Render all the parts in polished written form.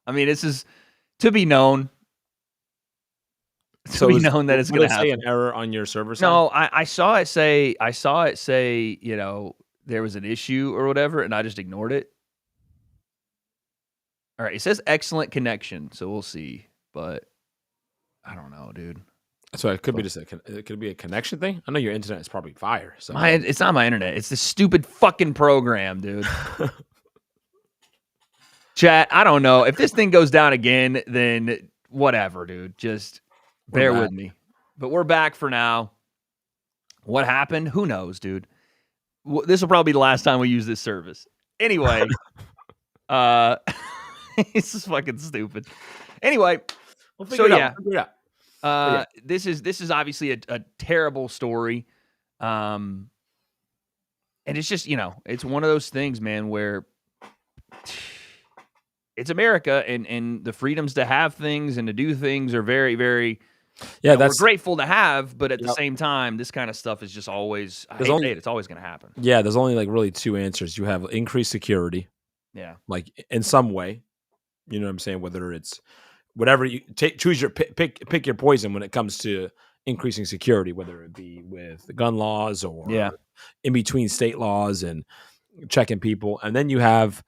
I mean, this is to be known. To So be known that it's would going it to say happen. an error on your server side? No, I saw it say, you know, there was an issue or whatever, and I just ignored it. All right, it says excellent connection, so we'll see. But I don't know, dude. So it could be just it could be a connection thing. I know your internet is probably fire. So It's not my internet. It's this stupid fucking program, dude. Chat, I don't know. If this thing goes down again, then whatever, dude. Just bear with me. But we're back for now. What happened? Who knows, dude? This will probably be the last time we use this service. Anyway, this is fucking stupid. Anyway, we'll figure it out. This is obviously a terrible story. And it's just, you know, it's one of those things, man, where it's America and the freedoms to have things and to do things are very, very, we're grateful to have, but at the same time, this kind of stuff is just always, it's always going to happen. Yeah, there's only like really two answers. You have increased security. Yeah. Like in some way, you know what I'm saying? Whether it's whatever you choose your pick your poison when it comes to increasing security, whether it be with the gun laws or in between state laws and checking people. And then you have,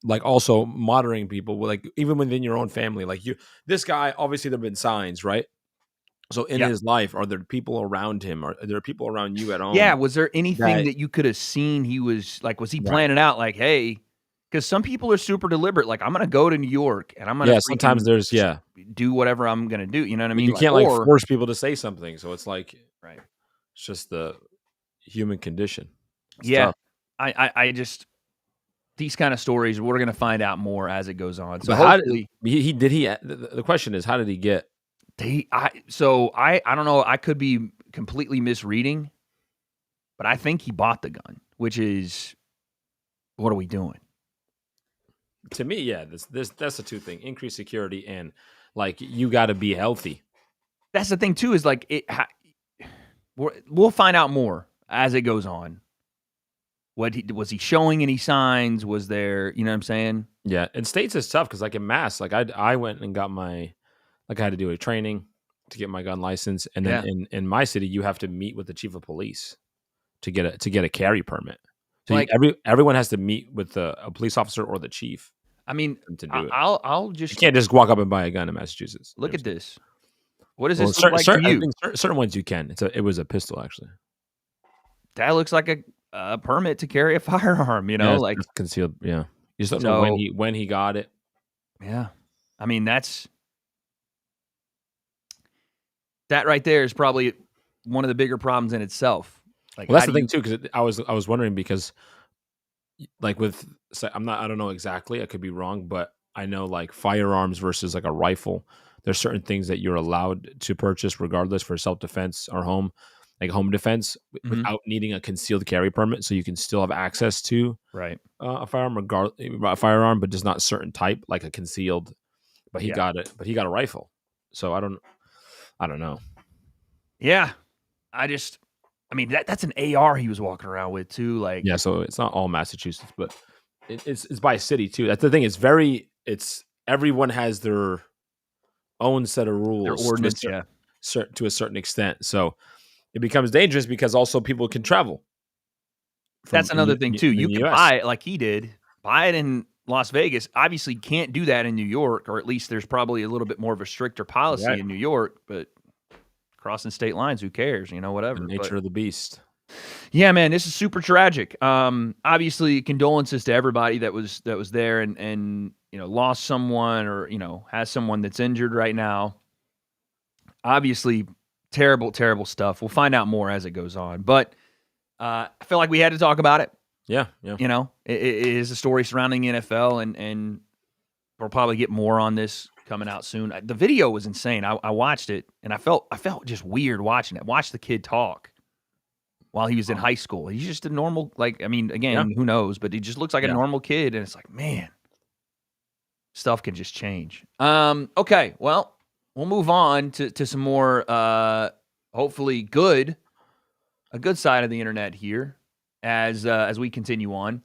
like also monitoring people, like even within your own family, like this guy, obviously there've been signs, right? So in his life, are there people around him? Are there people around you at home? Yeah. Was there anything that you could have seen? He was like, was he planning out like, hey, because some people are super deliberate. Like, I'm going to go to New York and I'm going to sometimes there's do whatever I'm going to do. You know what I mean? You can't like force people to say something. So it's like, right. It's just the human condition. It's tough. I just, these kind of stories, we're going to find out more as it goes on. So hopefully the question is, how did he get? I don't know. I could be completely misreading, but I think he bought the gun, which is, what are we doing? To me, yeah, that's the two thing: increased security and like you got to be healthy. That's the thing too. Is like we'll find out more as it goes on. Was he showing any signs? Was there, you know what I'm saying? Yeah, in states it's tough because like in Mass, like I went and got I had to do a training to get my gun license, and then in my city you have to meet with the chief of police to get a carry permit. So like everyone has to meet with a police officer or the chief. I mean, to do it. I'll just, you can't just walk up and buy a gun in Massachusetts. Look at this. What does this look like to you? Certain ones you can. It was a pistol actually. That looks like a permit to carry a firearm. You know, like concealed. Yeah, you just don't know when he got it. Yeah, I mean that right there is probably one of the bigger problems in itself. Like, well, that's the thing too, because I was wondering because, like I don't know exactly. I could be wrong, but I know like firearms versus like a rifle. There's certain things that you're allowed to purchase regardless for self-defense or home defense without needing a concealed carry permit. So you can still have access to a firearm, but just not certain type, like a concealed. But he got it. But he got a rifle. So I don't know. Yeah, I mean, that's an AR he was walking around with too. Like, yeah, so it's not all Massachusetts, but it's by city too. That's the thing. It's everyone has their own set of rules, their ordinance, to a certain extent. So it becomes dangerous because also people can travel. That's another thing too. You can buy it like he did. Buy it in Las Vegas. Obviously, can't do that in New York, or at least there's probably a little bit more of a stricter policy in New York. But crossing state lines, who cares? You know, whatever. The nature of the beast. Yeah, man, this is super tragic. Obviously, condolences to everybody that was there and you know, lost someone or, you know, has someone that's injured right now. Obviously, terrible, terrible stuff. We'll find out more as it goes on. But I feel like we had to talk about it. Yeah. You know, it is a story surrounding the NFL, and we'll probably get more on this coming out soon. The video was insane. I watched it, and I felt just weird watching it. Watch the kid talk while he was in high school. He's just a normal, like, I mean, again, who knows? But he just looks like a normal kid, and it's like, man, stuff can just change. Okay, well, we'll move on to some more, hopefully a good side of the internet here as we continue on.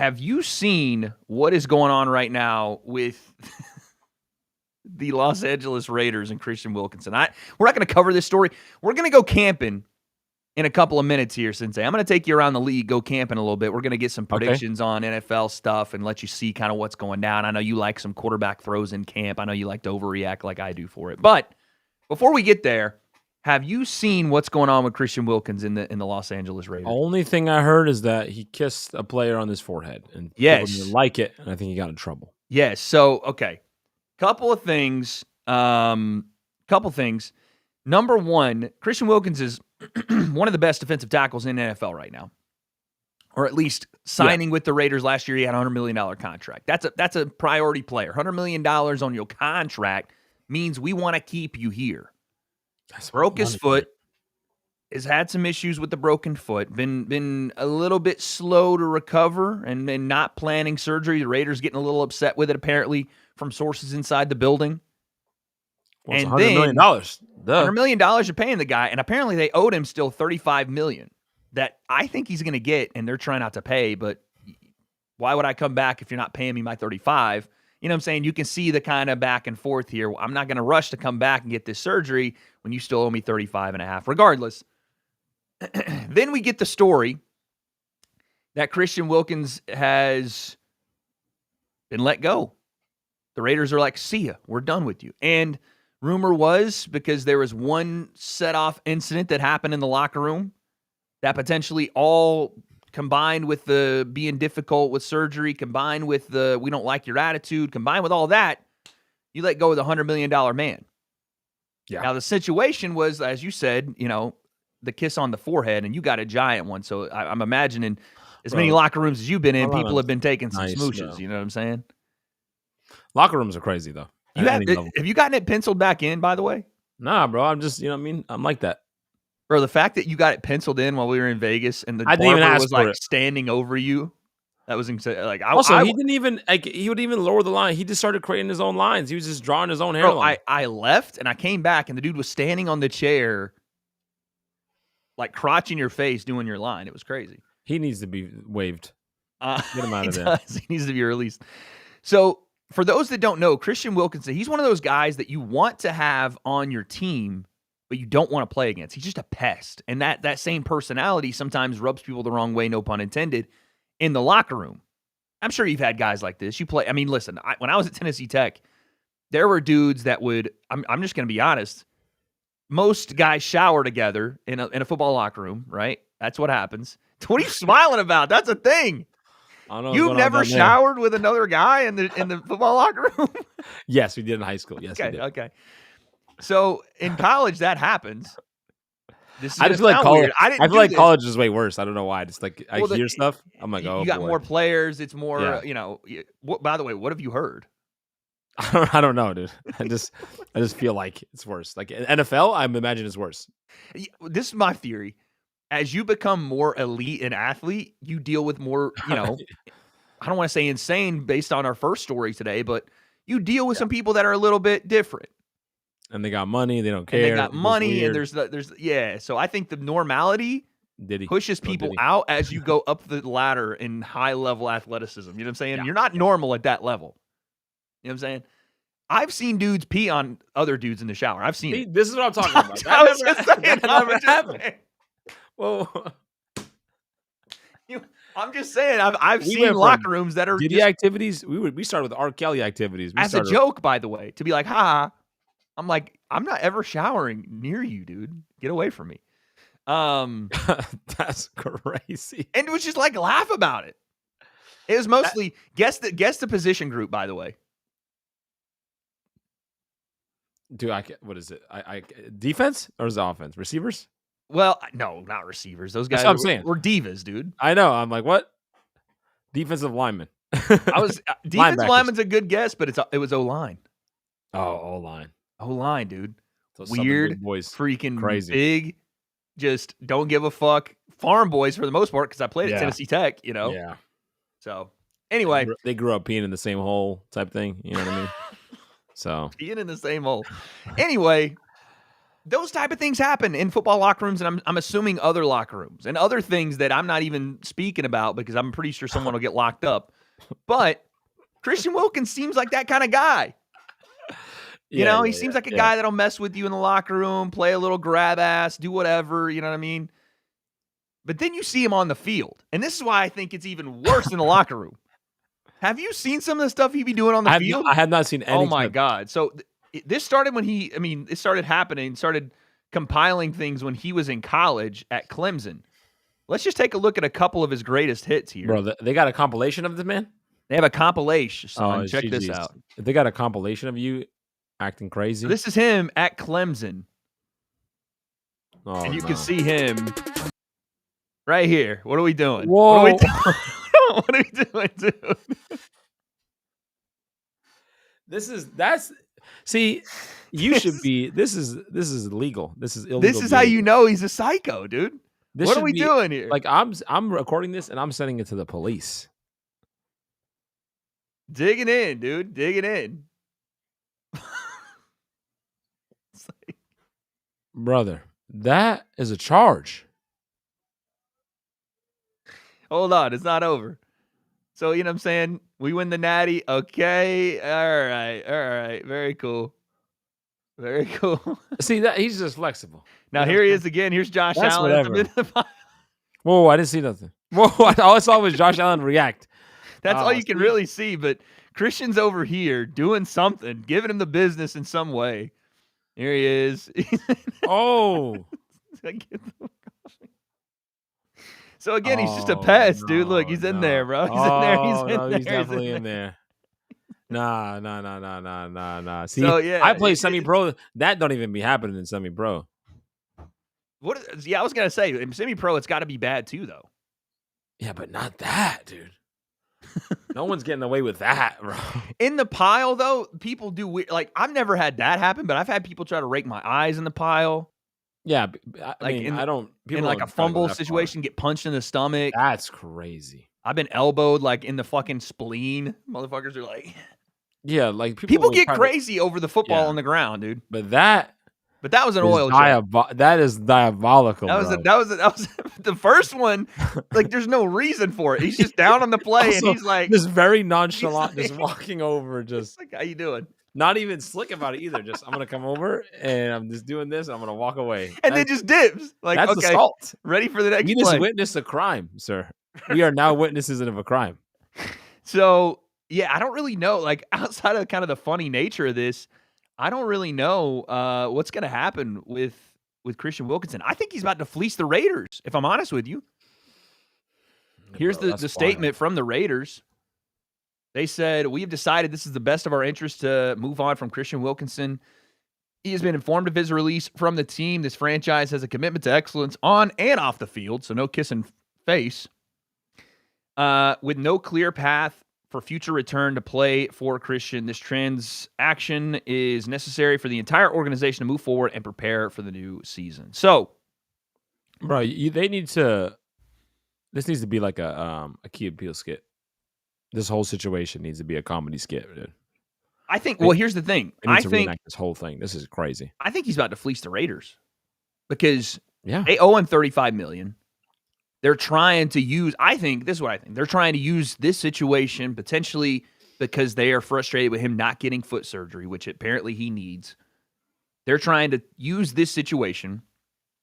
have you seen what is going on right now with the Los Angeles Raiders and Christian Wilkinson? We're not going to cover this story. We're going to go camping in a couple of minutes here, Sensei. I'm going to take you around the league, go camping a little bit. We're going to get some predictions on NFL stuff and let you see kind of what's going down. I know you like some quarterback throws in camp. I know you like to overreact like I do for it. But before we get there, have you seen what's going on with Christian Wilkins in the Los Angeles Raiders? Only thing I heard is that he kissed a player on his forehead, and people didn't like it, and I think he got in trouble. Yes. So, okay. Couple things. Number one, Christian Wilkins is one of the best defensive tackles in the NFL right now, or at least signing with the Raiders last year. He had a $100 million contract. That's a priority player. $100 million on your contract means we want to keep you here. Broke his foot. Has had some issues with the broken foot. Been a little bit slow to recover and not planning surgery. The Raiders getting a little upset with it apparently from sources inside the building. Well, it's $100 million. $100 million you're paying the guy, and apparently they owed him still $35 million that I think he's going to get, and they're trying not to pay. But why would I come back if you're not paying me my $35? You know what I'm saying? You can see the kind of back and forth here. I'm not going to rush to come back and get this surgery when you still owe me $35.5. Regardless, then we get the story that Christian Wilkins has been let go. The Raiders are like, see ya, we're done with you. And rumor was, because there was one set-off incident that happened in the locker room that potentially all combined with the being difficult with surgery, combined with the we don't like your attitude, combined with all that, you let go of the $100 million man. Yeah. Now, the situation was, as you said, the kiss on the forehead, and you got a giant one. So I'm imagining as many locker rooms as you've been in, people have been taking some smooches. You know what I'm saying? Locker rooms are crazy, though. Have you gotten it penciled back in, by the way? Nah, bro. I'm just, I'm like that. Bro, the fact that you got it penciled in while we were in Vegas and the barber was like standing over you, that was insane. Like, he didn't even, he would even lower the line. He just started creating his own lines. He was just drawing his own hairline. I left and I came back and the dude was standing on the chair, like crotch in your face doing your line. It was crazy. He needs to be waived. Get him out of there. He needs to be released. So, for those that don't know, Christian Wilkinson, he's one of those guys that you want to have on your team, but you don't want to play against. He's just a pest. And that same personality sometimes rubs people the wrong way, no pun intended, in the locker room. I'm sure you've had guys like this. Listen, when I was at Tennessee Tech, there were dudes that would, I'm just going to be honest, most guys shower together in a football locker room, right? That's what happens. What are you smiling about? That's a thing. You've never showered with another guy in the football locker room? Yes, we did in high school. Yes, we did. Okay. So in college, that happens. I just feel like college. I feel like college is way worse. I don't know why. Just like I hear stuff. I'm like, oh, you got more players. It's more, by the way, what have you heard? I don't know, dude. I just feel like it's worse. Like NFL, I imagine it's worse. This is my theory. As you become more elite an athlete, you deal with more, I don't want to say insane based on our first story today, but you deal with some people that are a little bit different. And they got money, they don't care. And they got money, and there's so I think the normality pushes people out as you go up the ladder in high-level athleticism. You know what I'm saying? Yeah. You're not normal at that level. You know what I'm saying? I've seen dudes pee on other dudes in the shower. I've seen it. This is what I'm talking about. That never happened. Whoa. I'm just saying, I've seen locker rooms that are Diddy activities. We started with R. Kelly activities. As a joke, by the way, to be like, ha. I'm like, I'm not ever showering near you, dude. Get away from me. That's crazy. And it was just like laugh about it. It was mostly guess the position group, by the way. Dude, what is it? I defense or is it offense? Receivers? Well, no, not receivers. Those guys were divas, dude. I know. I'm like, what? Defensive lineman. Defensive lineman's a good guess, but it was O-line. Oh, O-line. O-line, dude. Those weird, boys, freaking crazy, big, just don't give a fuck. Farm boys for the most part, because I played at Tennessee Tech, Yeah. So anyway, they grew up peeing in the same hole, type thing. You know what I mean? So peeing in the same hole. Anyway, those type of things happen in football locker rooms, and I'm assuming other locker rooms and other things that I'm not even speaking about because I'm pretty sure someone will get locked up. But Christian Wilkins seems like that kind of guy. He seems like a guy that'll mess with you in the locker room, play a little grab ass, do whatever, you know what I mean? But then you see him on the field. And this is why I think it's even worse in the locker room. Have you seen some of the stuff he be doing on the field? I have not seen any. Oh, my God. So this started when it started happening, started compiling things when he was in college at Clemson. Let's just take a look at a couple of his greatest hits here. Bro, they got a compilation of the man? They have a compilation, son. Check this out. If they got a compilation of you acting crazy. So this is him at Clemson. And you can see him right here. What are we doing? Whoa. What are we doing, dude? You should be. This is illegal. This is illegal. This is how you know he's a psycho, dude. What are we doing here? Like I'm recording this and I'm sending it to the police. Digging in, dude. Digging in. Brother, that is a charge. Hold on, it's not over. So, you know what I'm saying? We win the natty. Okay. All right. Very cool. Very cool. See, that he's just flexible. Now, here he is again. Here's Josh Allen. Whatever. Whoa, I didn't see nothing. Whoa, all I saw was Josh Allen react. That's all you can really see. But Christian's over here doing something, giving him the business in some way. Here he is. Oh. So again, he's just a pest, dude. Look, he's in there, bro. He's in there. He's definitely in there. Nah. See, so, yeah, I play semi-pro. That don't even be happening in semi-pro. Yeah, I was gonna say in semi-pro, it's got to be bad too, though. Yeah, but not that, dude. No one's getting away with that, bro. In the pile, though, people do weird. Like, I've never had that happen, but I've had people try to rake my eyes in the pile. Yeah, I don't. In like a fumble situation, get punched in the stomach. That's crazy. I've been elbowed like in the fucking spleen. Motherfuckers are like, yeah, like people get crazy over the football on the ground, dude. But that was an oil job. That is diabolical. That was the first one. Like, there's no reason for it. He's just down on the play, also, and he's like, just very nonchalant, just walking over, just like, how you doing? Not even slick about it either. Just I'm gonna come over and I'm just doing this. And I'm gonna walk away, and then just dips. Like, that's okay, assault. Ready for the next play. We just witnessed a crime, sir. We are now witnesses of a crime. So yeah, I don't really know. Like, outside of kind of the funny nature of this, I don't really know what's gonna happen with Christian Wilkinson. I think he's about to fleece the Raiders. If I'm honest with you, here's the statement from the Raiders. They said, "We have decided this is the best of our interest to move on from Christian Wilkinson. He has been informed of his release from the team. This franchise has a commitment to excellence on and off the field, so no kissing face. With no clear path for future return to play for Christian, this transaction is necessary for the entire organization to move forward and prepare for the new season." So, bro, they need to. This needs to be like a Key and Peele skit. This whole situation needs to be a comedy skit, dude. I think. Well, here's the thing. I think this whole thing. This is crazy. I think he's about to fleece the Raiders because they owe him $35 million. They're trying to use. I think this is what I think. They're trying to use this situation potentially because they are frustrated with him not getting foot surgery, which apparently he needs. They're trying to use this situation.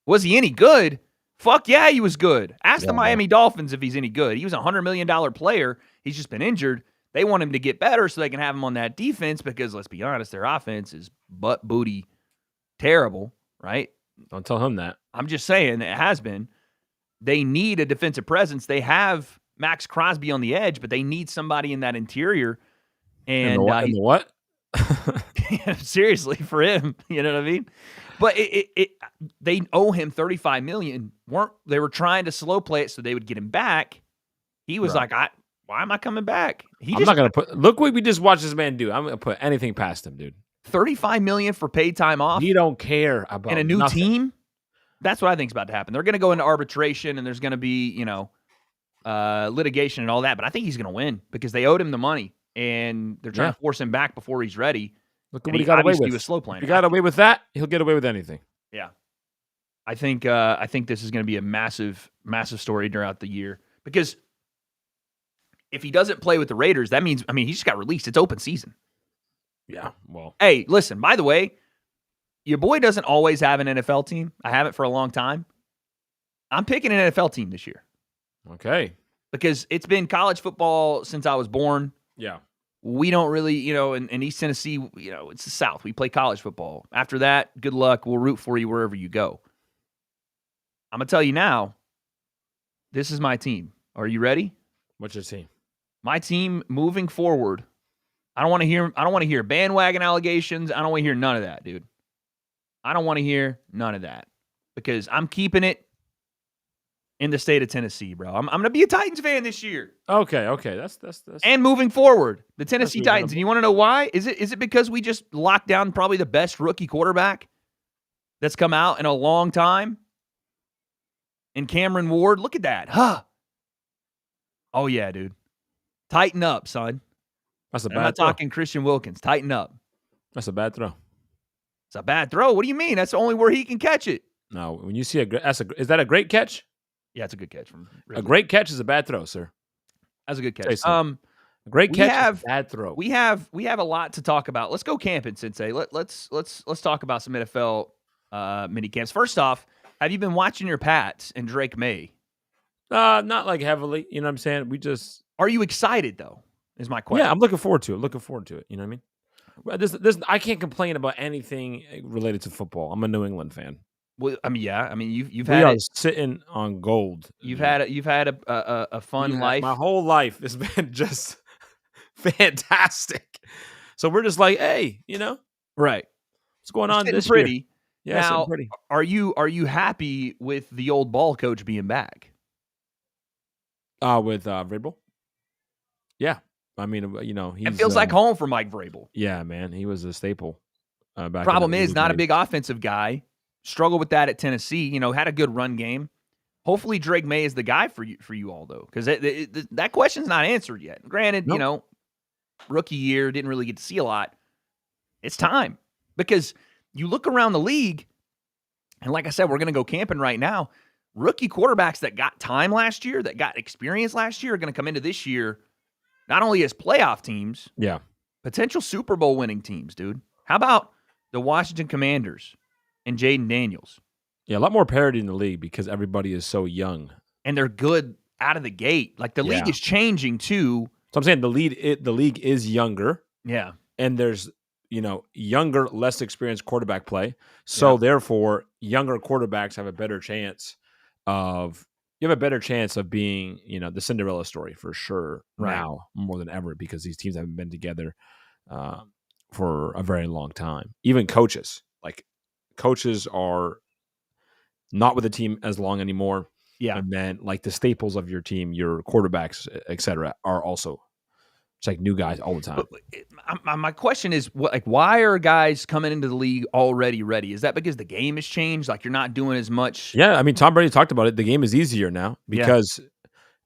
Was he any good? Fuck yeah, he was good. Ask the Miami Dolphins if he's any good. He was a $100 million player. He's just been injured. They want him to get better so they can have him on that defense because, let's be honest, their offense is butt booty terrible, right? Don't tell him that. I'm just saying it has been. They need a defensive presence. They have Max Crosby on the edge, but they need somebody in that interior. And what? Seriously, for him, you know what I mean? But they owe him $35 million. They were trying to slow play it so they would get him back. He was like, why am I coming back? I'm not gonna put. Look what we just watched this man do. I'm gonna put anything past him, dude. $35 million for paid time off. He don't care about and a new nothing. team. That's what I think is about to happen. They're going to go into arbitration, and there's going to be litigation and all that. But I think he's going to win because they owed him the money, and they're trying to force him back before he's ready. Look at what he got away with. He was slow playing. If he got away with that, he'll get away with anything. Yeah. I think this is going to be a massive, massive story throughout the year because if he doesn't play with the Raiders, that means, he just got released. It's open season. Yeah. Well, Hey, listen, by the way, your boy doesn't always have an NFL team. I have it for a long time. I'm picking an NFL team this year okay. because it's been college football since I was born. Yeah. We don't really, in East Tennessee, it's the South. We play college football. After that, good luck. We'll root for you wherever you go. I'm going to tell you now, this is my team. Are you ready? What's your team? My team moving forward. I don't want to hear bandwagon allegations. I don't want to hear none of that, dude. I don't want to hear none of that because I'm keeping it in the state of Tennessee, bro. I'm going to be a Titans fan this year. Okay. That's And moving forward, the Tennessee reasonable. Titans. And you want to know why? Is it because we just locked down probably the best rookie quarterback that's come out in a long time? And Cameron Ward, look at that. Huh. Oh, yeah, dude. Tighten up, son. That's a I'm bad not throw. talking Christian Wilkins. Tighten up. That's a bad throw. It's a bad throw. What do you mean? That's the only where he can catch it. No, when you see is that a great catch? Yeah, it's a good catch from A great catch is a bad throw, sir. That's a good Say catch. so. A great catch is a bad throw. We have a lot to talk about. Let's go camping, Sensei. Let's talk about some NFL mini camps. First off, have you been watching your Pats and Drake May? Not like heavily. You know what I'm saying? Are you excited though? Is my question. Yeah, I'm looking forward to it. You know what I mean? Well, I can't complain about anything related to football. I'm a New England fan. Well, yeah. You've We had are it. sitting on gold. You've had a fun life. My whole life has been just fantastic. So we're just like, hey, Right. what's going You're on sitting this pretty. year? Yeah, Now, pretty. are you happy with the old ball coach being back? With Vrabel? Yeah. I mean, It feels like home for Mike Vrabel. Yeah, man. He was a staple. Back Problem is, not a big offensive guy. Struggled with that at Tennessee. Had a good run game. Hopefully, Drake May is the guy for you all, though, because that question's not answered yet. Granted, Nope. Rookie year, didn't really get to see a lot. It's time because you look around the league, and like I said, we're going to go camping right now. Rookie quarterbacks that got time last year, that got experience last year, are going to come into this year not only as playoff teams, Yeah. potential Super Bowl winning teams, dude. How about the Washington Commanders and Jaden Daniels? Yeah, a lot more parity in the league because everybody is so young. And they're good out of the gate. Like the league is changing too. So I'm saying the league is younger. Yeah. And there's, younger, less experienced quarterback play. So therefore, younger quarterbacks have a better chance of being, the Cinderella story for sure now more than ever because these teams haven't been together for a very long time. Even coaches are not with the team as long anymore. Yeah. And then like the staples of your team, your quarterbacks, et cetera, are also it's like new guys all the time. But my question is, why are guys coming into the league already ready? Is that because the game has changed? Like you're not doing as much? Yeah, I mean, Tom Brady talked about it. The game is easier now because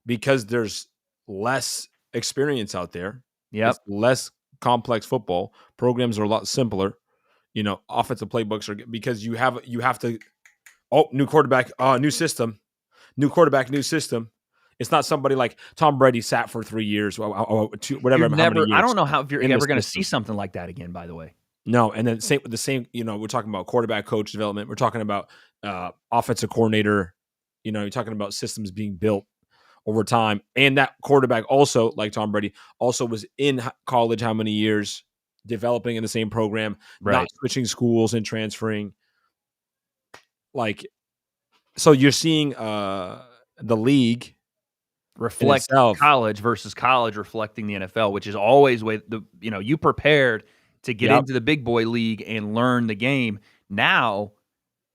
there's less experience out there. Yeah, less complex football. Programs are a lot simpler. Offensive playbooks are because you have to. Oh, new quarterback, new system, new quarterback, new system. It's not somebody like Tom Brady sat for 3 years, whatever. How many years I don't know if you're ever going to see something like that again. By the way, no. And then same. We're talking about quarterback coach development. We're talking about offensive coordinator. You're talking about systems being built over time, and that quarterback also, like Tom Brady, also was in college how many years, developing in the same program, not switching schools and transferring. So you're seeing the league reflect college versus college reflecting the NFL, which is always you prepared to get into the big boy league and learn the game. Now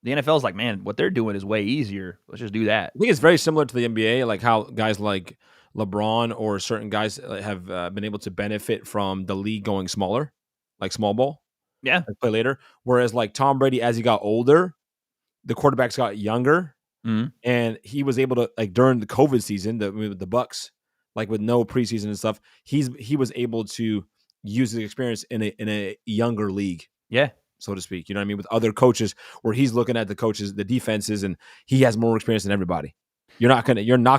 the NFL is like, man, what they're doing is way easier. Let's just do that. I think it's very similar to the NBA, like how guys like LeBron or certain guys have been able to benefit from the league going smaller, like small ball. Yeah. Play later. Whereas like Tom Brady, as he got older, the quarterbacks got younger. Mm-hmm. And he was able to, like during the COVID season, the Bucks, like with no preseason and stuff, he was able to use his experience in a younger league. Yeah. so to speak. You know what I mean? With other coaches, where he's looking at the coaches, the defenses, and he has more experience than everybody. You're not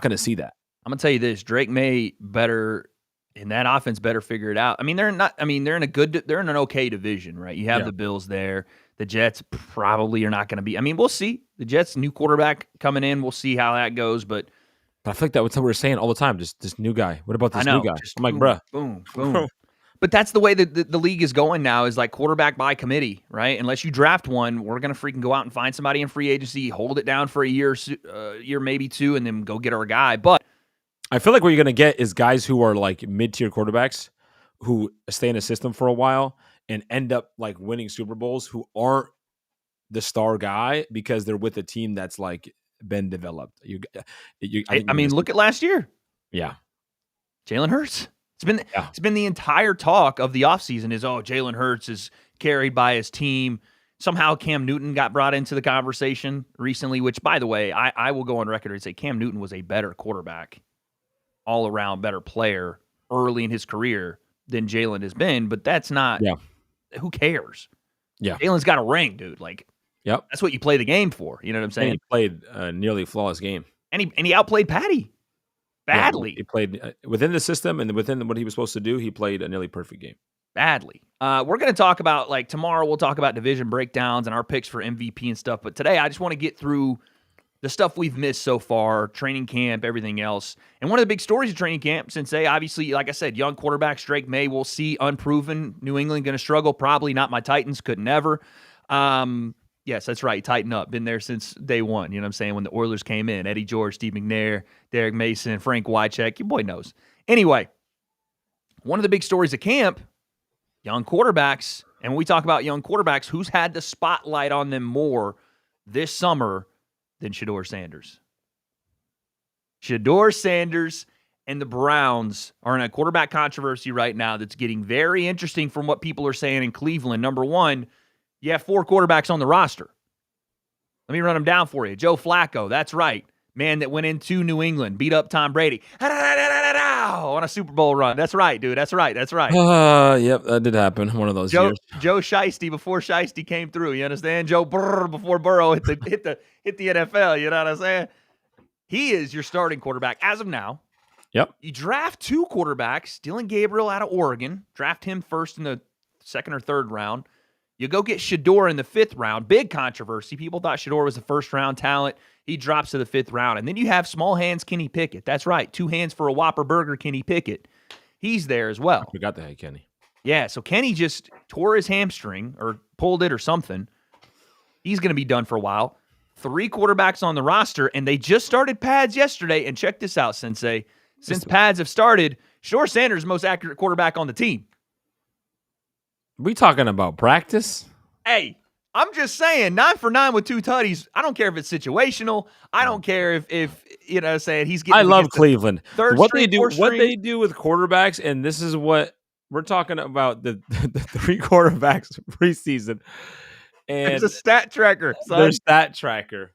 gonna see that. I'm gonna tell you this: Drake May better, and that offense better figure it out. I mean, they're not. I mean, they're in an okay division, right? You have the Bills there. The Jets probably are not going to be. I mean, we'll see. The Jets new quarterback coming in. We'll see how that goes, but. I feel like that's what we're saying all the time. Just this new guy. What about this new guy? I'm like, bruh. Boom, boom. But that's the way that the league is going now, is like quarterback by committee, right? Unless you draft one, we're going to freaking go out and find somebody in free agency, hold it down for a year maybe two, and then go get our guy. But I feel like what you're going to get is guys who are like mid-tier quarterbacks who stay in the system for a while and end up like winning Super Bowls, who aren't the star guy because they're with a team that's like been developed. I mean, look at last year. Yeah. Jalen Hurts. It's been the entire talk of the offseason is, Jalen Hurts is carried by his team. Somehow Cam Newton got brought into the conversation recently, which, by the way, I will go on record and say Cam Newton was a better quarterback, all-around better player early in his career than Jalen has been, but that's not who cares? Yeah. Jalen's got a ring, dude. Like, yep. That's what you play the game for. You know what I'm saying? And he played a nearly flawless game. And he outplayed Patty badly. Yeah, he played within the system and within what he was supposed to do. He played a nearly perfect game. Badly. We're going to talk about, like, tomorrow we'll talk about division breakdowns and our picks for MVP and stuff. But today I just want to get through the stuff we've missed so far, training camp, everything else. And one of the big stories of training camp, Sensei, obviously, like I said, young quarterback Drake May, we'll see, unproven. New England going to struggle. Probably not my Titans. Could never. Yes, that's right. Tighten up. Been there since day one. You know what I'm saying? When the Oilers came in. Eddie George, Steve McNair, Derek Mason, Frank Wycheck. Your boy knows. Anyway, one of the big stories of camp, young quarterbacks. And when we talk about young quarterbacks, who's had the spotlight on them more this summer than Shedeur Sanders? Shedeur Sanders and the Browns are in a quarterback controversy right now that's getting very interesting from what people are saying in Cleveland. Number one, you have 4 quarterbacks on the roster. Let me run them down for you. Joe Flacco, that's right. Man that went into New England, beat up Tom Brady on a Super Bowl run. That's right, dude. That's right. Yep, that did happen. One of those years. Joe Shiesty before Shiesty came through. You understand? Joe Burr before Burrow hit the NFL. You know what I'm saying? He is your starting quarterback as of now. Yep. You draft 2 quarterbacks. Dylan Gabriel out of Oregon. Draft him first in the 2nd or 3rd round. You go get Shedeur in the 5th round. Big controversy. People thought Shedeur was a first-round talent. He drops to the 5th round. And then you have small hands Kenny Pickett. That's right. 2 hands for a Whopper burger Kenny Pickett. He's there as well. I forgot that, Kenny. Yeah, so Kenny just tore his hamstring or pulled it or something. He's going to be done for a while. 3 quarterbacks on the roster, and they just started pads yesterday. And check this out, Sensei. Since pads have started, Shedeur Sanders is the most accurate quarterback on the team. We talking about practice? Hey, I'm just saying, 9 for 9 with 2 tutties. I don't care if it's situational. I don't care if you know, saying he's getting. I love Cleveland. What they do with quarterbacks, and this is what we're talking about: the 3 quarterbacks preseason. And it's a stat tracker. Son. Their stat tracker.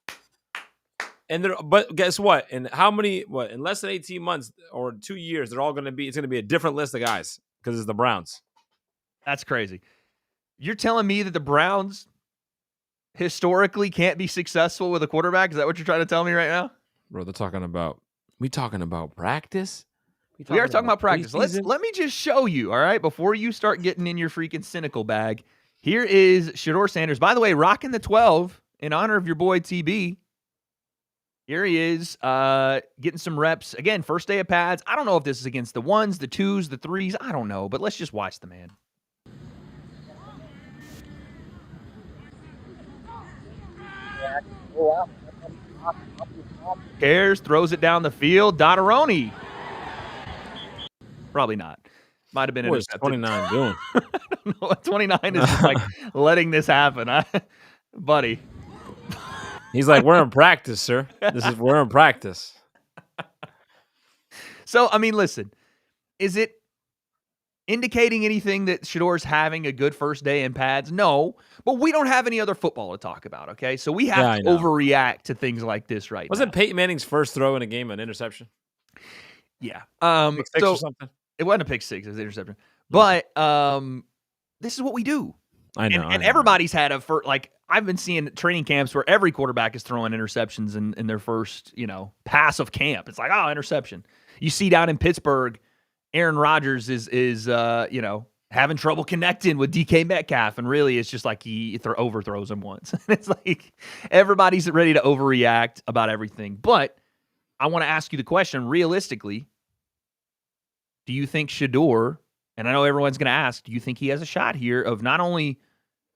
But guess what? In in less than 18 months or 2 years, it's going to be a different list of guys because it's the Browns. That's crazy. You're telling me that the Browns historically can't be successful with a quarterback? Is that what you're trying to tell me right now? Bro, we talking about practice? We are talking about practice. Let me just show you, all right, before you start getting in your freaking cynical bag. Here is Shedeur Sanders. By the way, rocking the 12 in honor of your boy TB. Here he is, getting some reps. Again, first day of pads. I don't know if this is against the 1s, the 2s, the 3s. I don't know, but let's just watch the man. Cares, throws it down the field. Dotteroni. Probably not. Might have been intercepted. What's 29 doing? I don't know. 29 is just like letting this happen. Buddy. He's like, we're in practice, sir. We're in practice. So, I mean, listen, is it indicating anything that Shedeur's having a good first day in pads? No, but we don't have any other football to talk about, okay? So we have to overreact to things like this right now. Wasn't Peyton Manning's first throw in a game an interception? Yeah. Pick 6 or something? It wasn't a pick 6, it was an interception. But this is what we do. I know. And everybody's had I've been seeing training camps where every quarterback is throwing interceptions in their first, pass of camp. It's like, oh, interception. You see down in Pittsburgh, Aaron Rodgers is having trouble connecting with DK Metcalf, and really it's just like he overthrows him once. It's like everybody's ready to overreact about everything. But I want to ask you the question realistically. Do you think Shedeur, and I know everyone's going to ask, do you think he has a shot here of not only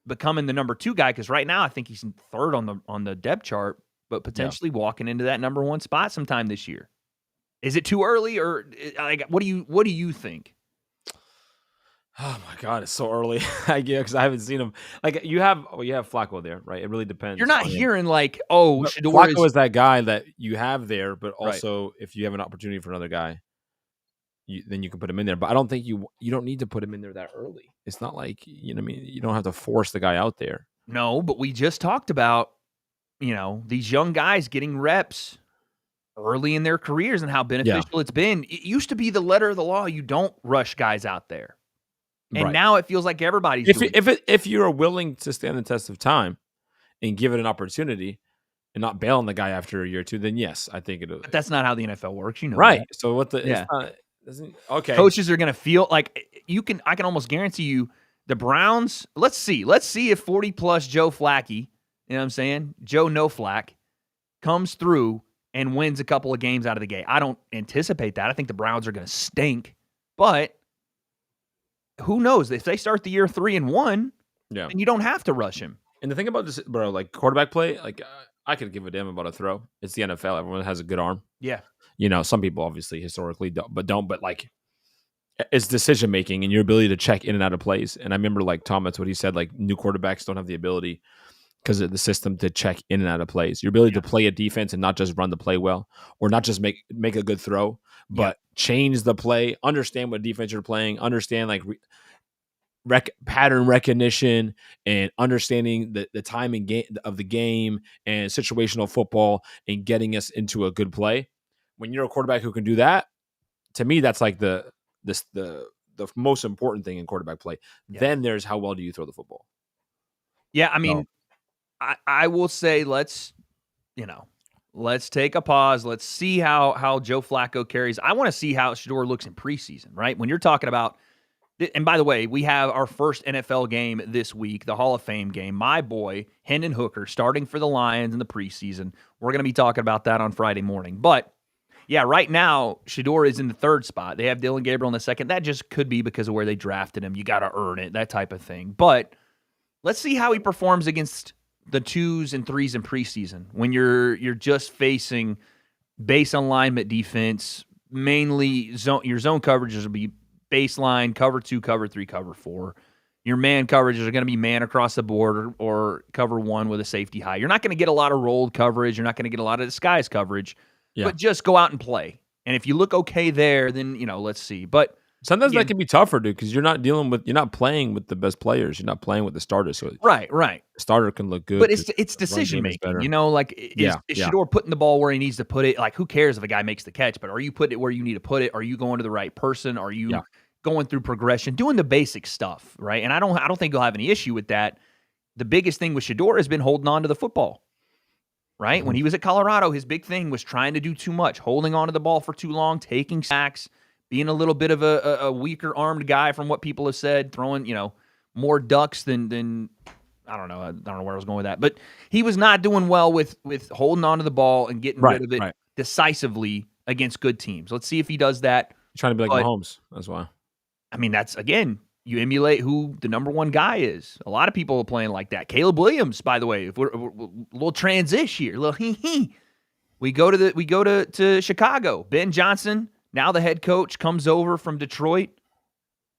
becoming the number 2 guy, because right now I think he's third on the depth chart, but potentially walking into that number 1 spot sometime this year? Is it too early, or what do you think? Oh my God, it's so early. Because I haven't seen him. Like you have Flacco there, right? It really depends. You're not hearing Shedeur Flacco is that guy that you have there, but also if you have an opportunity for another guy, then you can put him in there. But I don't think you don't need to put him in there that early. It's not like you don't have to force the guy out there. No, but we just talked about these young guys getting reps early in their careers and how beneficial it's been. It used to be the letter of the law. You don't rush guys out there. And now it feels like everybody's doing it. If you're willing to stand the test of time and give it an opportunity and not bail on the guy after a year or two, then yes, I think it'll. But that's not how the NFL works, right? That. So what the it's not, okay? Coaches are going to feel like I can almost guarantee you the Browns. Let's see if 40+ Joe Flacco, you know what I'm saying, Joe No Flack, comes through and wins a couple of games out of the gate. I don't anticipate that. I think the Browns are going to stink, but who knows? If they start the year 3-1, then you don't have to rush him. And the thing about this, bro, like quarterback play, like I could give a damn about a throw. It's the NFL. Everyone has a good arm. Yeah. Some people obviously historically don't. But like it's decision making and your ability to check in and out of plays. And I remember like Tom, that's what he said, like new quarterbacks don't have the ability because of the system to check in and out of plays. Your ability to play a defense and not just run the play well, or not just make a good throw, but change the play, understand what defense you're playing, understand like pattern recognition and understanding the timing of the game and situational football and getting us into a good play. When you're a quarterback who can do that, to me, that's like the most important thing in quarterback play. Yeah. Then there's how well do you throw the football? Yeah, I mean, I will say let's take a pause. Let's see how Joe Flacco carries. I want to see how Shedeur looks in preseason, right? When you're talking about, and by the way, we have our first NFL game this week, the Hall of Fame game. My boy, Hendon Hooker, starting for the Lions in the preseason. We're going to be talking about that on Friday morning. But, yeah, right now, Shedeur is in the 3rd spot. They have Dylan Gabriel in the 2nd. That just could be because of where they drafted him. You got to earn it, that type of thing. But let's see how he performs against the 2s and 3s in preseason when you're just facing base alignment defense, mainly your zone coverages will be baseline, cover 2, cover 3, cover 4. Your man coverages are going to be man across the board or cover 1 with a safety high. You're not going to get a lot of rolled coverage. You're not going to get a lot of disguise coverage, but just go out and play. And if you look okay there, then, let's see. But sometimes that can be tougher, dude, because you're not playing with the best players. You're not playing with the starters. So right. The starter can look good. But it's decision making. Is Shedeur putting the ball where he needs to put it? Like, who cares if a guy makes the catch? But are you putting it where you need to put it? Are you going to the right person? Are you going through progression, doing the basic stuff, right? And I don't think you'll have any issue with that. The biggest thing with Shedeur has been holding on to the football. Right? Mm-hmm. When he was at Colorado, his big thing was trying to do too much, holding on to the ball for too long, taking sacks, being a little bit of a weaker armed guy from what people have said, throwing, more ducks than I don't know. I don't know where I was going with that. But he was not doing well with holding on to the ball and getting rid of it decisively against good teams. Let's see if he does that. You're trying to be like Mahomes. That's why. I mean, that's, again, you emulate who the number 1 guy is. A lot of people are playing like that. Caleb Williams, by the way, if we're a little transition here, a little hee. We go to Chicago. Ben Johnson, now the head coach, comes over from Detroit.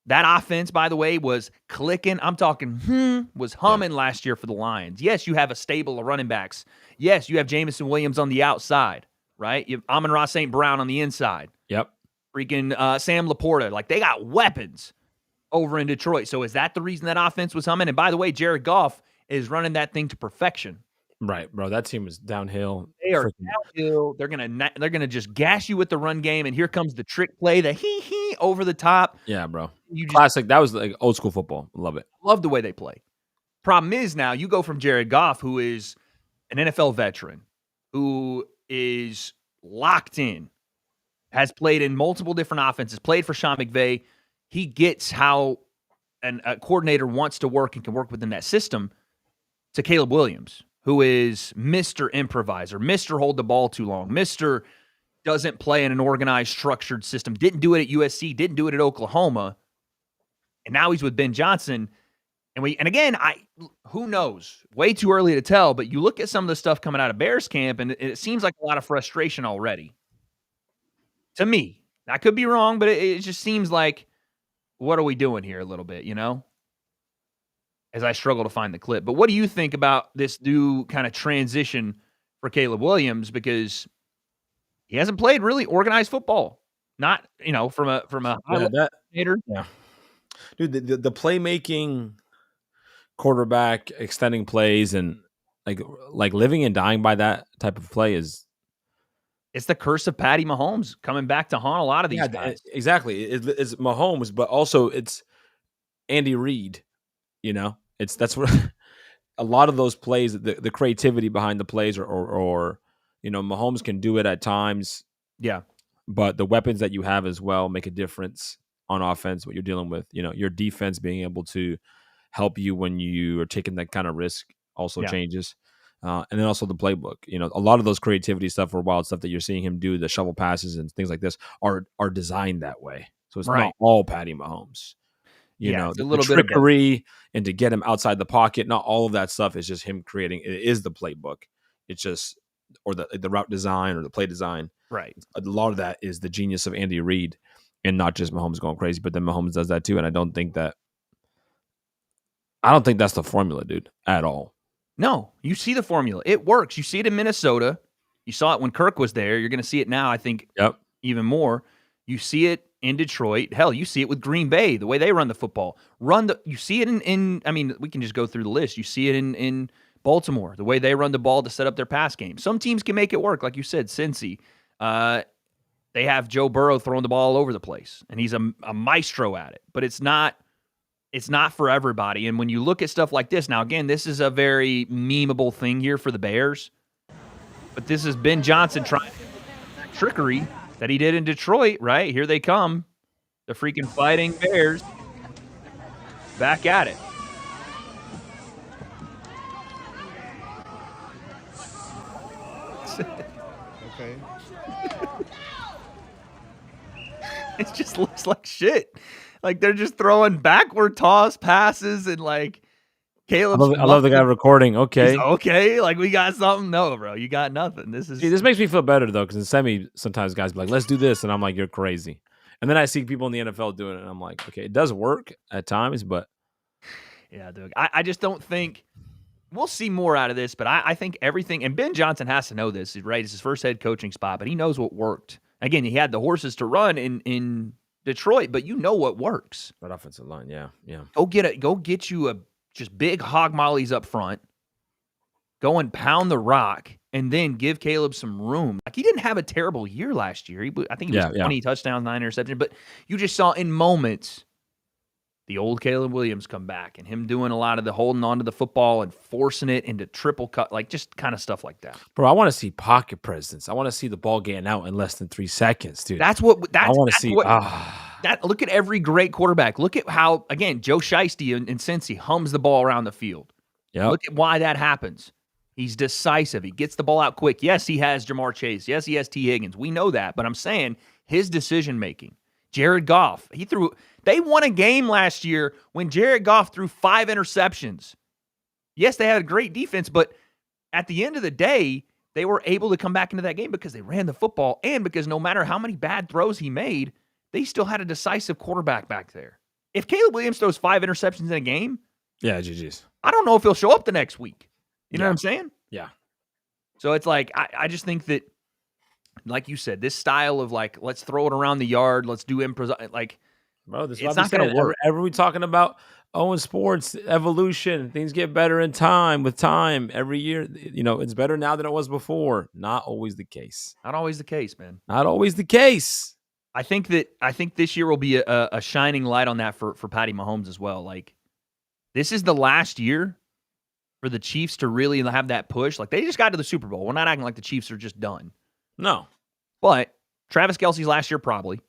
That offense, by the way, was clicking. I'm talking was humming last year for the Lions. Yes, you have a stable of running backs. Yes, you have Jameson Williams on the outside, right? You have Amon-Ra St. Brown on the inside. Yep. Freaking Sam Laporta. Like, they got weapons over in Detroit. So is that the reason that offense was humming? And by the way, Jared Goff is running that thing to perfection. Right, bro. That team is downhill. They are downhill. They're gonna just gas you with the run game, and here comes the trick play, the hee over the top. Yeah, bro. Classic. That was like old school football. Love it. Love the way they play. Problem is now you go from Jared Goff, who is an NFL veteran, who is locked in, has played in multiple different offenses, played for Sean McVay. He gets how a coordinator wants to work and can work within that system, to Caleb Williams, who is Mr. Improviser, Mr. Hold the ball too long, Mr. Doesn't play in an organized, structured system, didn't do it at USC, didn't do it at Oklahoma, and now he's with Ben Johnson. And again, who knows? Way too early to tell, but you look at some of the stuff coming out of Bears camp, and it seems like a lot of frustration already. To me, I could be wrong, but it just seems like, what are we doing here a little bit, as I struggle to find the clip. But what do you think about this new kind of transition for Caleb Williams? Because he hasn't played really organized football. Not, from a high level coordinator. Yeah. Dude, the playmaking quarterback extending plays and like living and dying by that type of play is it's the curse of Patty Mahomes coming back to haunt a lot of these guys. Exactly. It's Mahomes, but also it's Andy Reid. That's what a lot of those plays, the creativity behind the plays, or Mahomes can do it at times. Yeah, but the weapons that you have as well make a difference on offense. What you're dealing with, your defense being able to help you when you are taking that kind of risk also changes. And then also the playbook, a lot of those creativity stuff or wild stuff that you're seeing him do, the shovel passes and things like this are designed that way. So it's not all Patty Mahomes. It's a the little trickery and to get him outside the pocket. Not all of that stuff is just him creating. It is the playbook. It's just, or the route design or the play design. Right. A lot of that is the genius of Andy Reid and not just Mahomes going crazy, but then Mahomes does that too. And I don't think that's the formula, dude, at all. No, you see the formula. It works. You see it in Minnesota. You saw it when Kirk was there. You're going to see it now, I think, even more. You see it in Detroit. Hell, you see it with Green Bay, the way they run the football. You see it in we can just go through the list. You see it in Baltimore, the way they run the ball to set up their pass game. Some teams can make it work, like you said, Cincy. They have Joe Burrow throwing the ball all over the place, and he's a maestro at it. But it's not for everybody. And when you look at stuff like this, now, again, this is a very memeable thing here for the Bears. But this is Ben Johnson trying trickery that he did in Detroit, right? Here they come. The freaking Fighting Bears. Back at it. Okay. It just looks like shit. Like they're just throwing backward toss passes and like Caleb. I love the guy recording. Okay. Okay. Like we got something. No, bro, you got nothing. This makes me feel better though. Cause in semi, sometimes guys be like, let's do this. And I'm like, you're crazy. And then I see people in the NFL doing it. And I'm like, okay, it does work at times, but. Yeah, dude. I just don't think we'll see more out of this, but I think everything, and Ben Johnson has to know this, right? It's his first head coaching spot, but he knows what worked. Again, he had the horses to run in Detroit, but you know what works. That offensive line, yeah. Go get you a just big hog mollies up front. Go and pound the rock, and then give Caleb some room. Like he didn't have a terrible year last year. I think he was 20 touchdowns, 9 interceptions, but you just saw in moments the old Caleb Williams come back and him doing a lot of the holding on to the football and forcing it into triple cut, like just kind of stuff like that. Bro, I want to see pocket presence. I want to see the ball getting out in less than 3 seconds, dude. I want to see. Look at every great quarterback. Look at how, again, Joe Shiesty in Cincy hums the ball around the field. Yep. Look at why that happens. He's decisive. He gets the ball out quick. Yes, he has Jamar Chase. Yes, he has T. Higgins. We know that, but I'm saying his decision-making. Jared Goff, they won a game last year when Jared Goff threw 5 interceptions. Yes, they had a great defense, but at the end of the day, they were able to come back into that game because they ran the football and because no matter how many bad throws he made, they still had a decisive quarterback back there. If Caleb Williams throws 5 interceptions in a game, yeah, GG's. I don't know if he'll show up the next week. You know what I'm saying? Yeah. So it's like, I just think that, like you said, this style of like, let's throw it around the yard, let's do improv, like, bro, this it's not going to work. Every talking about in sports evolution, things get better with time every year. It's better now than it was before. Not always the case. Not always the case, man. Not always the case. I think this year will be a shining light on that for Patty Mahomes as well. Like, this is the last year for the Chiefs to really have that push. Like, they just got to the Super Bowl. We're not acting like the Chiefs are just done. No. But Travis Kelce's last year, probably.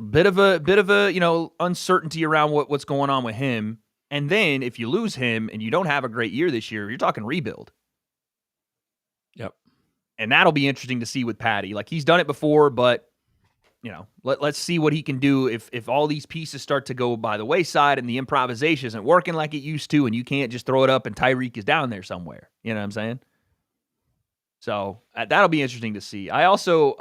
Bit of a uncertainty around what's going on with him. And then if you lose him and you don't have a great year this year, you're talking rebuild. Yep. And that'll be interesting to see with Patty. Like, he's done it before, but let's see what he can do if all these pieces start to go by the wayside and the improvisation isn't working like it used to, and you can't just throw it up and Tyreek is down there somewhere. You know what I'm saying? So that'll be interesting to see. I also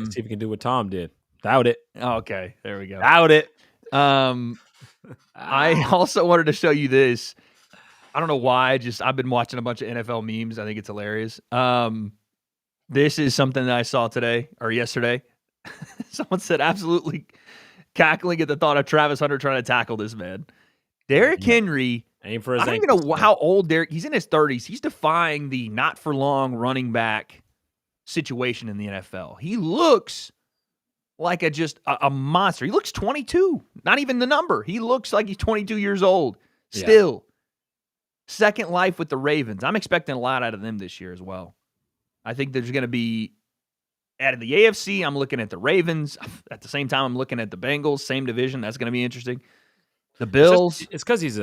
see if we can do what Tom did. Doubt it. Okay, there we go. Doubt it. I also wanted to show you this. I don't know why. I've been watching a bunch of NFL memes. I think it's hilarious. This is something that I saw today or yesterday. Someone said absolutely cackling at the thought of Travis Hunter trying to tackle this man. Derrick Henry. Aim for his I don't even know how old Derrick. He's in his 30s. He's defying the not for long running back situation in the NFL. He looks like a monster. He looks 22. Not even the number. He looks like he's 22 years old. Still. Yeah. Second life with the Ravens. I'm expecting a lot out of them this year as well. I think there's going to be, out of the AFC, I'm looking at the Ravens. At the same time, I'm looking at the Bengals. Same division. That's going to be interesting. The Bills. It's because he's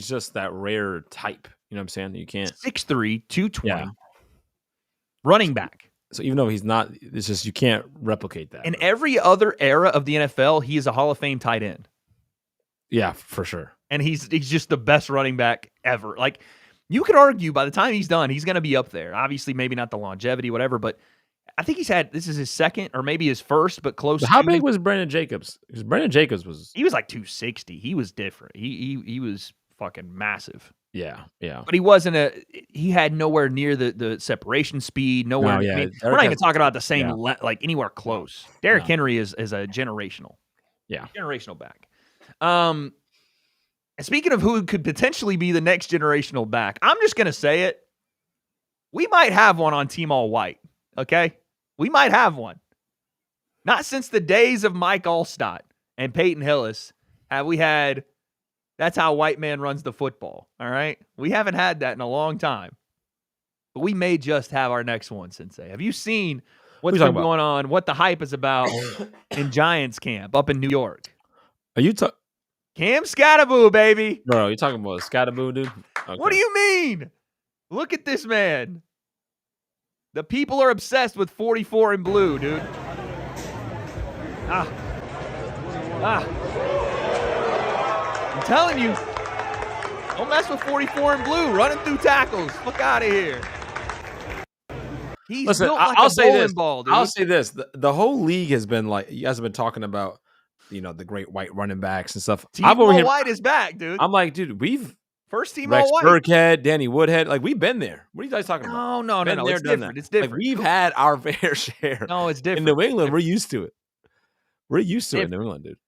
just that rare type. You know what I'm saying? You can't. 6'3", 220. Yeah. Running back. So even though he's not, it's just you can't replicate that. In every other era of the NFL, he is a Hall of Fame tight end. Yeah, for sure. And he's just the best running back ever. Like, you could argue by the time he's done, he's going to be up there. Obviously, maybe not the longevity, whatever, but I think this is his second or maybe his first, but close. How big was Brandon Jacobs? Because Brandon Jacobs he was like 260. He was different. He was fucking massive. Yeah. But he had nowhere near the separation speed. Nowhere. No, yeah. I mean, we're not even talking about the same, like anywhere close. Derrick Henry is a generational. Yeah. Generational back. Speaking of who could potentially be the next generational back, I'm just going to say it. We might have one on Team All White, okay? We might have one. Not since the days of Mike Allstott and Peyton Hillis have we had, that's how white man runs the football, all right? We haven't had that in a long time. But we may just have our next one, Sensei. Have you seen what's been going on, what the hype is about in Giants camp up in New York? Are you talking? Cam Scattaboo, baby. Bro, you talking about Scattaboo, dude? Okay. What do you mean? Look at this man. The people are obsessed with 44 in blue, dude. I'm telling you. Don't mess with 44 in blue. Running through tackles. Fuck out of here. He's built like a bowling ball, dude. I'll say this. The whole league has been like, you guys have been talking about, the great white running backs and stuff. Team All White is back, dude. I'm like, dude, we've first team Rex All White. Burkhead, Danny Woodhead, like we've been there. What are you guys talking about? No. It's different. It's different. Like, we've had our fair share. No, it's different. In New England, we're used to it. We're used to it in New England, dude.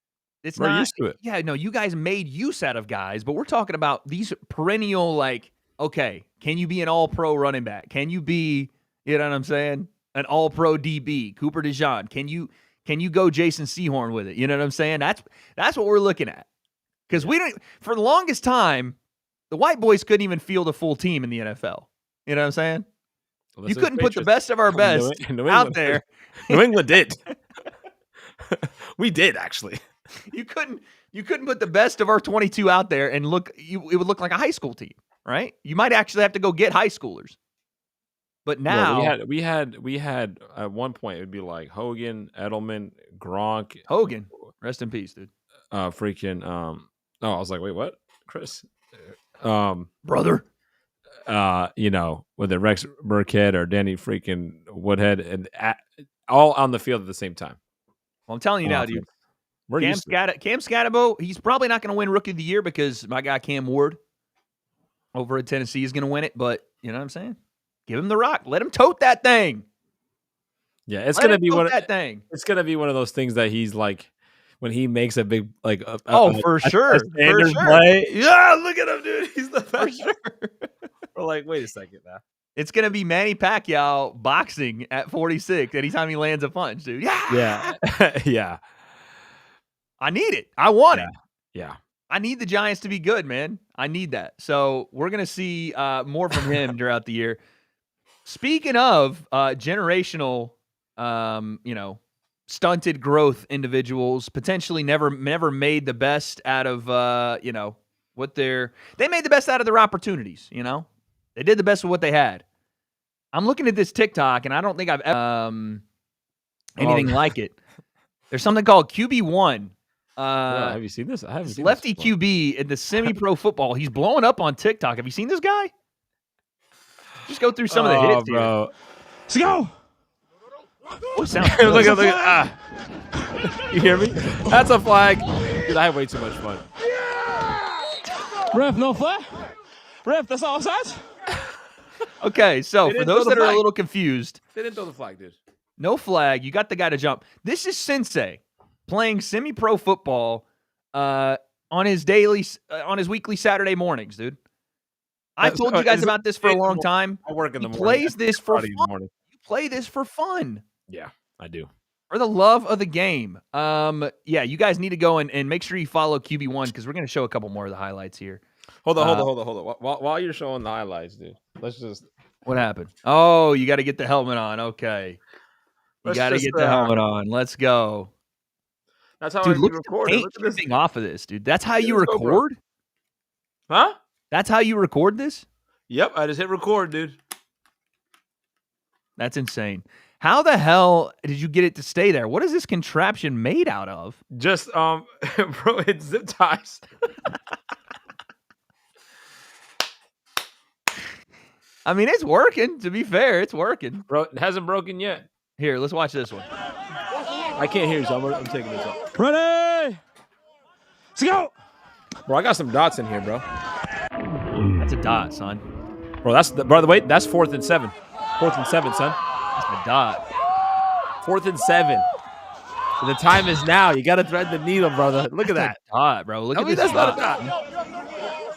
We're used to it. Yeah, no, you guys made use out of guys, but we're talking about these perennial, like, okay, can you be an all-pro running back? Can you be, you know what I'm saying, an all-pro DB, Cooper DeJean? Can you go Jason Sehorn with it? You know what I'm saying? That's what we're looking at. Because we don't, for the longest time, the white boys couldn't even field a full team in the NFL. You know what I'm saying? Well, you couldn't put the best of our best out there. New England did. We did, actually. You couldn't put the best of our 22 out there and it would look like a high school team, right? You might actually have to go get high schoolers. But now we had at one point it would be like Hogan, Edelman, Gronk. Hogan, rest in peace, dude. I was like, wait, what? Chris, brother. Whether Rex Burkhead or Danny freaking Woodhead, and all on the field at the same time. Well, I'm telling you now, dude. Cam Scattaboo, he's probably not going to win Rookie of the Year because my guy Cam Ward over at Tennessee is going to win it. But you know what I'm saying? Give him the rock. Let him tote that thing. Yeah, it's going to be that thing. It's going to be one of those things that he's like, when he makes a big for sure. Play. Yeah, look at him, dude. He's the best. For sure. We're like, wait a second now. It's going to be Manny Pacquiao boxing at 46 anytime he lands a punch, dude. Yeah. Yeah. I need it. I want it. Yeah. I need the Giants to be good, man. I need that. So we're going to see more from him throughout the year. Speaking of generational, stunted growth individuals, potentially never made the best out of, they made the best out of their opportunities, They did the best with what they had. I'm looking at this TikTok, and I don't think I've ever anything like it. There's something called QB1. Have you seen this? I haven't seen lefty this QB in the semi-pro football. He's blowing up on TikTok. Have you seen this guy? Just go through some of the hits bro. here. Let's go. Oh, sounds look at You hear me? That's a flag. Dude, I have way too much fun. Ref, no flag. Ref, that's all sides. Okay, so for those that are a little confused, they didn't throw the flag, dude. No flag. You got the guy to jump. This is Sensei playing semi-pro football on his weekly Saturday mornings, dude. I've told you guys about this for a long time. I work in the morning. Plays this for fun. You play this for fun. Yeah, I do. For the love of the game. You guys need to go and make sure you follow QB1 because we're going to show a couple more of the highlights here. Hold on. While you're showing the highlights, dude, let's just. What happened? Oh, you got to get the helmet on. Okay. You got to get the helmet on. Let's go. That's how dude, I record. Look at this thing off of this, dude. That's how you record? Huh? That's how you record this? Yep, I just hit record, dude. That's insane. How the hell did you get it to stay there? What is this contraption made out of? Just bro, it's zip ties. I mean, it's working. To be fair, it's working. Bro, it hasn't broken yet. Here, let's watch this one. I can't hear you, so I'm taking this off. Ready? Let's go. Bro, I got some dots in here, bro. That's a dot, son. Bro, by the way, that's 4th and 7. 4th and 7, son. That's a dot. 4th and 7. The time is now. You got to thread the needle, brother. Look at that. Dot, bro. Look at this. That's dot. not a dot.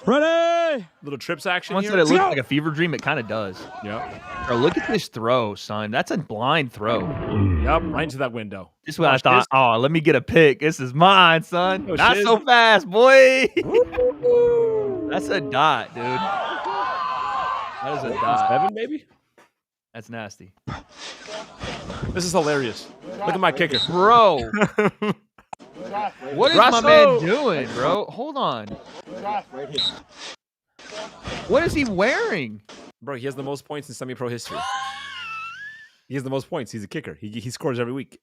Ready? Little trips action Once here. that it looks like a fever dream, it kind of does. Yep. Bro, look at this throw, son. That's a blind throw. Yep, right into that window. This is what I thought. Oh, let me get a pick. This is mine, son. Oh, not shit. so fast, boy. That's a dot, dude. That is a dot. 7, maybe? That's nasty. This is hilarious. Look at my kicker. Bro. What is my man doing, bro? Hold on. What is he wearing? Bro, he has the most points in semi-pro history. He has the most points. He's a kicker. He scores every week.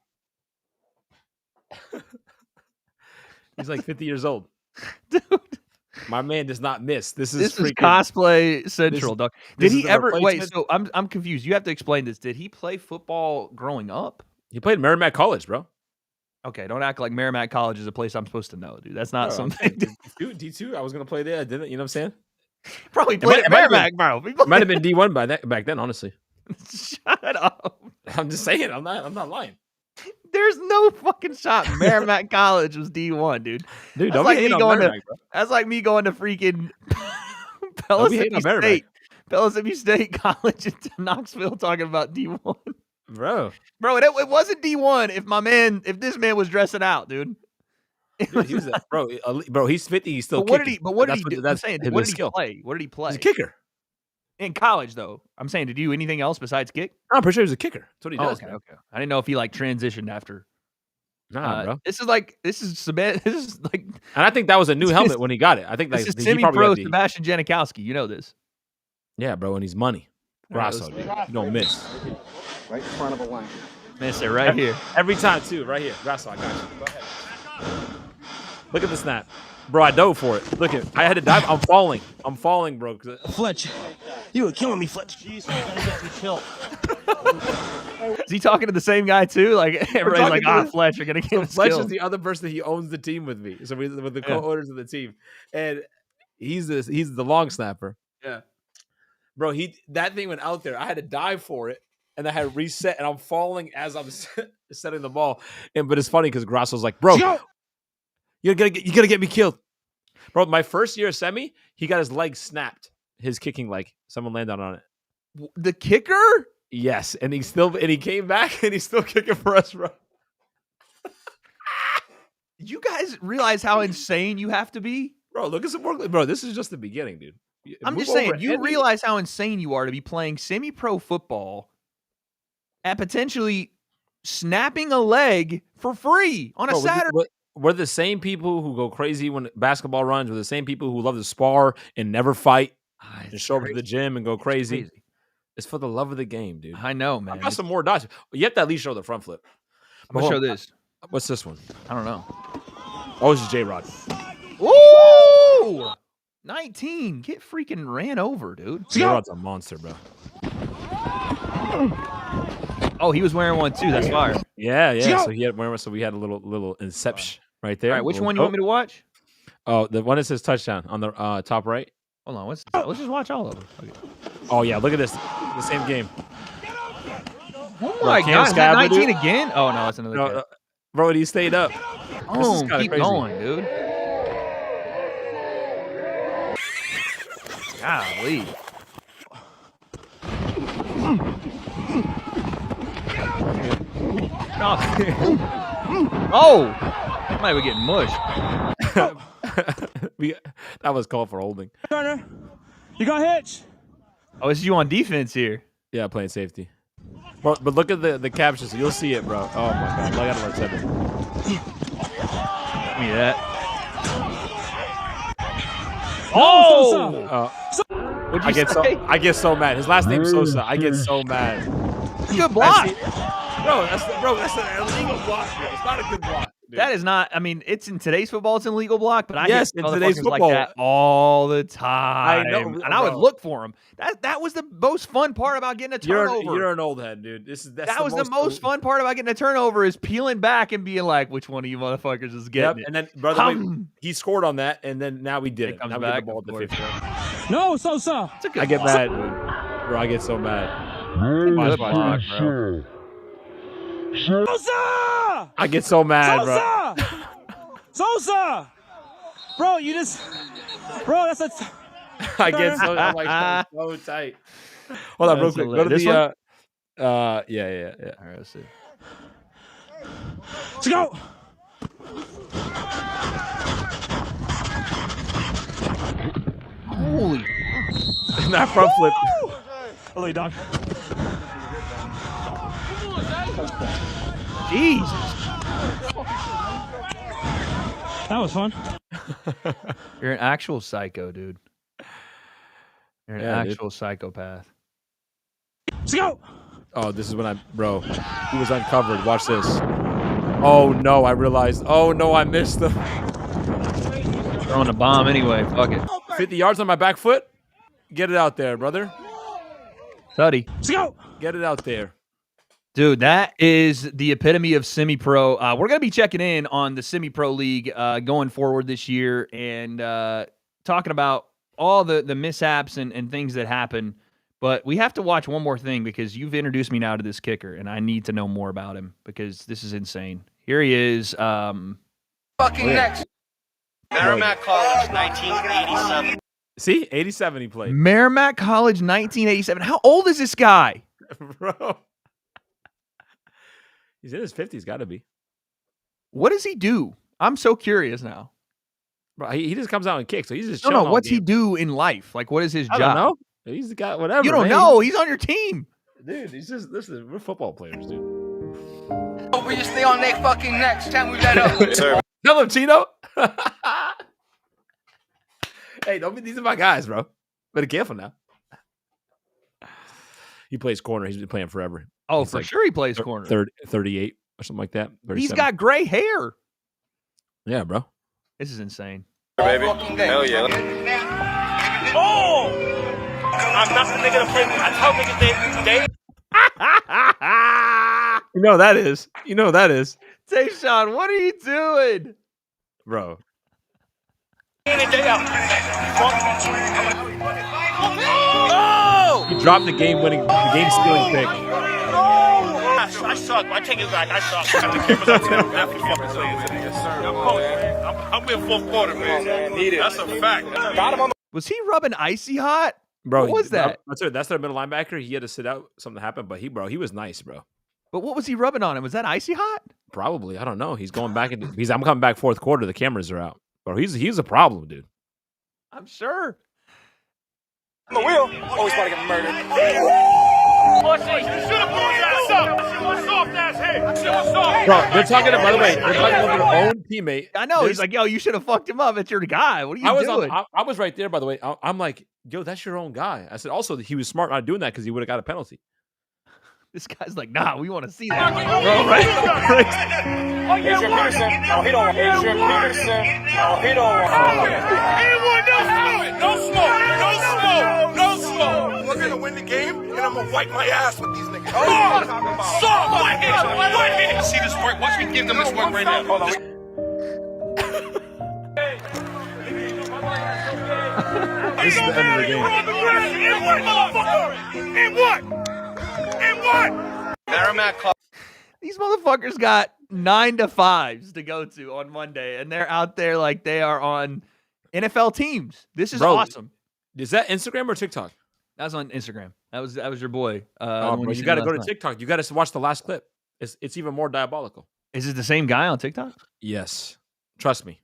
He's like 50 years old. Dude. My man does not miss. This is cosplay central, dog. Did he ever wait? So I'm confused. You have to explain this. Did he play football growing up? He played Merrimack College, bro. Okay, don't act like Merrimack College is a place I'm supposed to know, dude. That's not something. D2. I was gonna play there. I didn't. You know what I'm saying? Probably played at Merrimack, bro. Might have been D1 back then. Honestly, shut up. I'm just saying. I'm not lying. There's no fucking shot. Merrimack College was D1, dude. Dude, don't be hating on Merrimack, bro. That's like me going to freaking Pellissippi State College in Knoxville talking about D1. Bro, it wasn't D1 if this man was dressing out, dude. Dude, he was bro, he's 50. He's still. But what did he do? That's I'm saying, what did he play? What did he play? He's a kicker. In college, though. I'm saying, did he do anything else besides kick? I'm pretty sure he's a kicker. That's what he does. Okay. I didn't know if he transitioned after. Nah, bro. This is like, and I think that was a new helmet when he got it. I think this is semi-pro Sebastian Janikowski. You know this. Yeah, bro, and he's money. Grasso, dude. You don't miss. Right in front of a line. Miss it right here. Every time, too. Right here. Grasso, I got you. Go ahead. Look at the snap. Bro, I dove for it. Look at I had to dive. I'm falling, bro. Fletch. You were killing me, Fletch. Jeez, you chill. Is he talking to the same guy, too? Like, everybody's like, Fletch, you're going to get Fletch is the other person that he owns the team with me. So we're with the co-owners of the team. And he's the long snapper. Yeah. Bro, that thing went out there. I had to dive for it. And I had reset, and I'm falling as I'm setting the ball. But it's funny because Grasso's like, bro, you're gonna get me killed. Bro, my first year of semi, he got his leg snapped. His kicking leg. Someone landed on it. The kicker? Yes. And he came back and he's still kicking for us, bro. You guys realize how insane you have to be? Bro, look at some more. Bro, this is just the beginning, dude. I'm Move just saying, over you any- realize how insane you are to be playing semi-pro football at potentially snapping a leg for free on a Bro, Saturday. we're the same people who go crazy when basketball runs. We're the same people who love to spar and never fight and show up to the gym and go crazy. It's for the love of the game, dude. I know, man. I got some more dots. You have to at least show the front flip. I'm gonna show this. What's this one? I don't know. Oh, this is J-Rod. Ooh! 19. Get freaking ran over, dude. J-Rod's a monster, bro. Oh, he was wearing one too. That's fire. Yeah. So we had a little inception right there. All right, which one you want me to watch? Oh, the one that says touchdown on the top right. Hold on. Let's just watch all of them. Okay. Oh yeah, look at this. The same game. Oh my God, is that 19 again? Oh no, it's another kid. Bro, he stayed up. Oh, keep going, dude. Golly. Oh, I might be getting mushed. That was called for holding. Turner, you got hitch? Oh, this is you on defense here. Yeah, playing safety. But look at the captions. You'll see it, bro. Oh my God, look at 7. Give me that. Oh! I get so mad. His last name's Sosa. I get so mad. Good block. That's an illegal block. It's not a good block. Dude. That is not. I mean, it's in today's football. It's an illegal block, but I yes, hit in today's football like that all the time. I know, and I would look for him. That was the most fun part about getting a turnover. You're an old head, dude. That was the most fun part about getting a turnover is peeling back and being like, which one of you motherfuckers is getting it? And then, brother, wait, he scored on that, and then now we did it. Comes now back, we get the ball at the 50. No, Sosa. I get mad, dude. Bro, I get so mad. Watch, bro. Sosa! I get so mad, Sosa! Sosa! Bro, Bro, that's a... I get so... I'm like, so tight. Hold on, real quick. Go to this the... one? Yeah. All right, let's see. Let's go! Holy... That front flip. Hello, dog. Jesus. That was fun. You're an actual psycho, dude. You're an actual psychopath. Let's go! Oh, this is when Bro, he was uncovered. Watch this. Oh, no, I realized. Oh, no, I missed him. Throwing a bomb anyway. Fuck it. 50 yards on my back foot? Get it out there, brother. Tutty. Let's go! Get it out there. Dude, that is the epitome of semi-pro. We're going to be checking in on the semi-pro league going forward this year and talking about all the mishaps and things that happen. But we have to watch one more thing because you've introduced me now to this kicker, and I need to know more about him because this is insane. Here he is. Next. Merrimack College, 1987. See? 87 he played. Merrimack College, 1987. How old is this guy? Bro. He's in his 50s, got to be. What does he do? I'm so curious now. Bro, he just comes out and kicks. So he's just No, what's he do in life? Like, what is his job? I don't know. He's the guy, whatever. You don't know. He's on your team. Dude, we're football players, dude. We just stay on their fucking necks. Time we let up. Tell him, Chino. Hey, these are my guys, bro. Better careful now. He plays corner. He's been playing forever. Oh, He's for sure he plays corner. 38 or something like that. 37. He's got gray hair. Yeah, bro. This is insane. Baby. Hell yeah. Oh! I'm not the nigga to play with. I tell niggas they You know that is. You know that is. Tayshawn, what are you doing? Bro. in and day out. Oh! He dropped the game-stealing pick. I suck. I take it back. I suck. Got the cameras up to them. After fucking I'm in fourth quarter, man. That's a fact. Got him on the. Was he rubbing icy hot? Bro, What was that? That's their middle linebacker. He had to sit out. Something happened, but he was nice, bro. But what was he rubbing on him? Was that icy hot? Probably. I don't know. He's going back. I'm coming back fourth quarter. The cameras are out. Bro, he's a problem, dude. I'm sure. The wheel. Oh, he's about to get murdered. You should have pulled his ass up. That shit was soft ass head. That shit was soft. Bro, they're talking about, by the way, they're talking about their own teammate. I know. He's like, yo, you should have fucked him up. It's your guy. What are you doing? I was right there, by the way. I'm like, yo, that's your own guy. I said, also, he was smart not doing that because he would have got a penalty. This guy's like, nah, we want to see that. Bro, right? Adrian Peterson. Oh, he don't want Adrian Peterson. Oh, he don't want no smoke. No smoke. No smoke. We're going to win the game, and I'm going to wipe my ass with these niggas. Oh, soft. One hit. See this work? Watch me give them this work right now. Hold on. This is the end of the game. And what? These motherfuckers got 9 to 5s to go to on Monday, and they're out there like they are on NFL teams. This is awesome. Is that Instagram or TikTok? That was on Instagram. That was your boy. Bro, you got to go to TikTok. You got to watch the last clip. It's even more diabolical. Is it the same guy on TikTok? Yes. Trust me.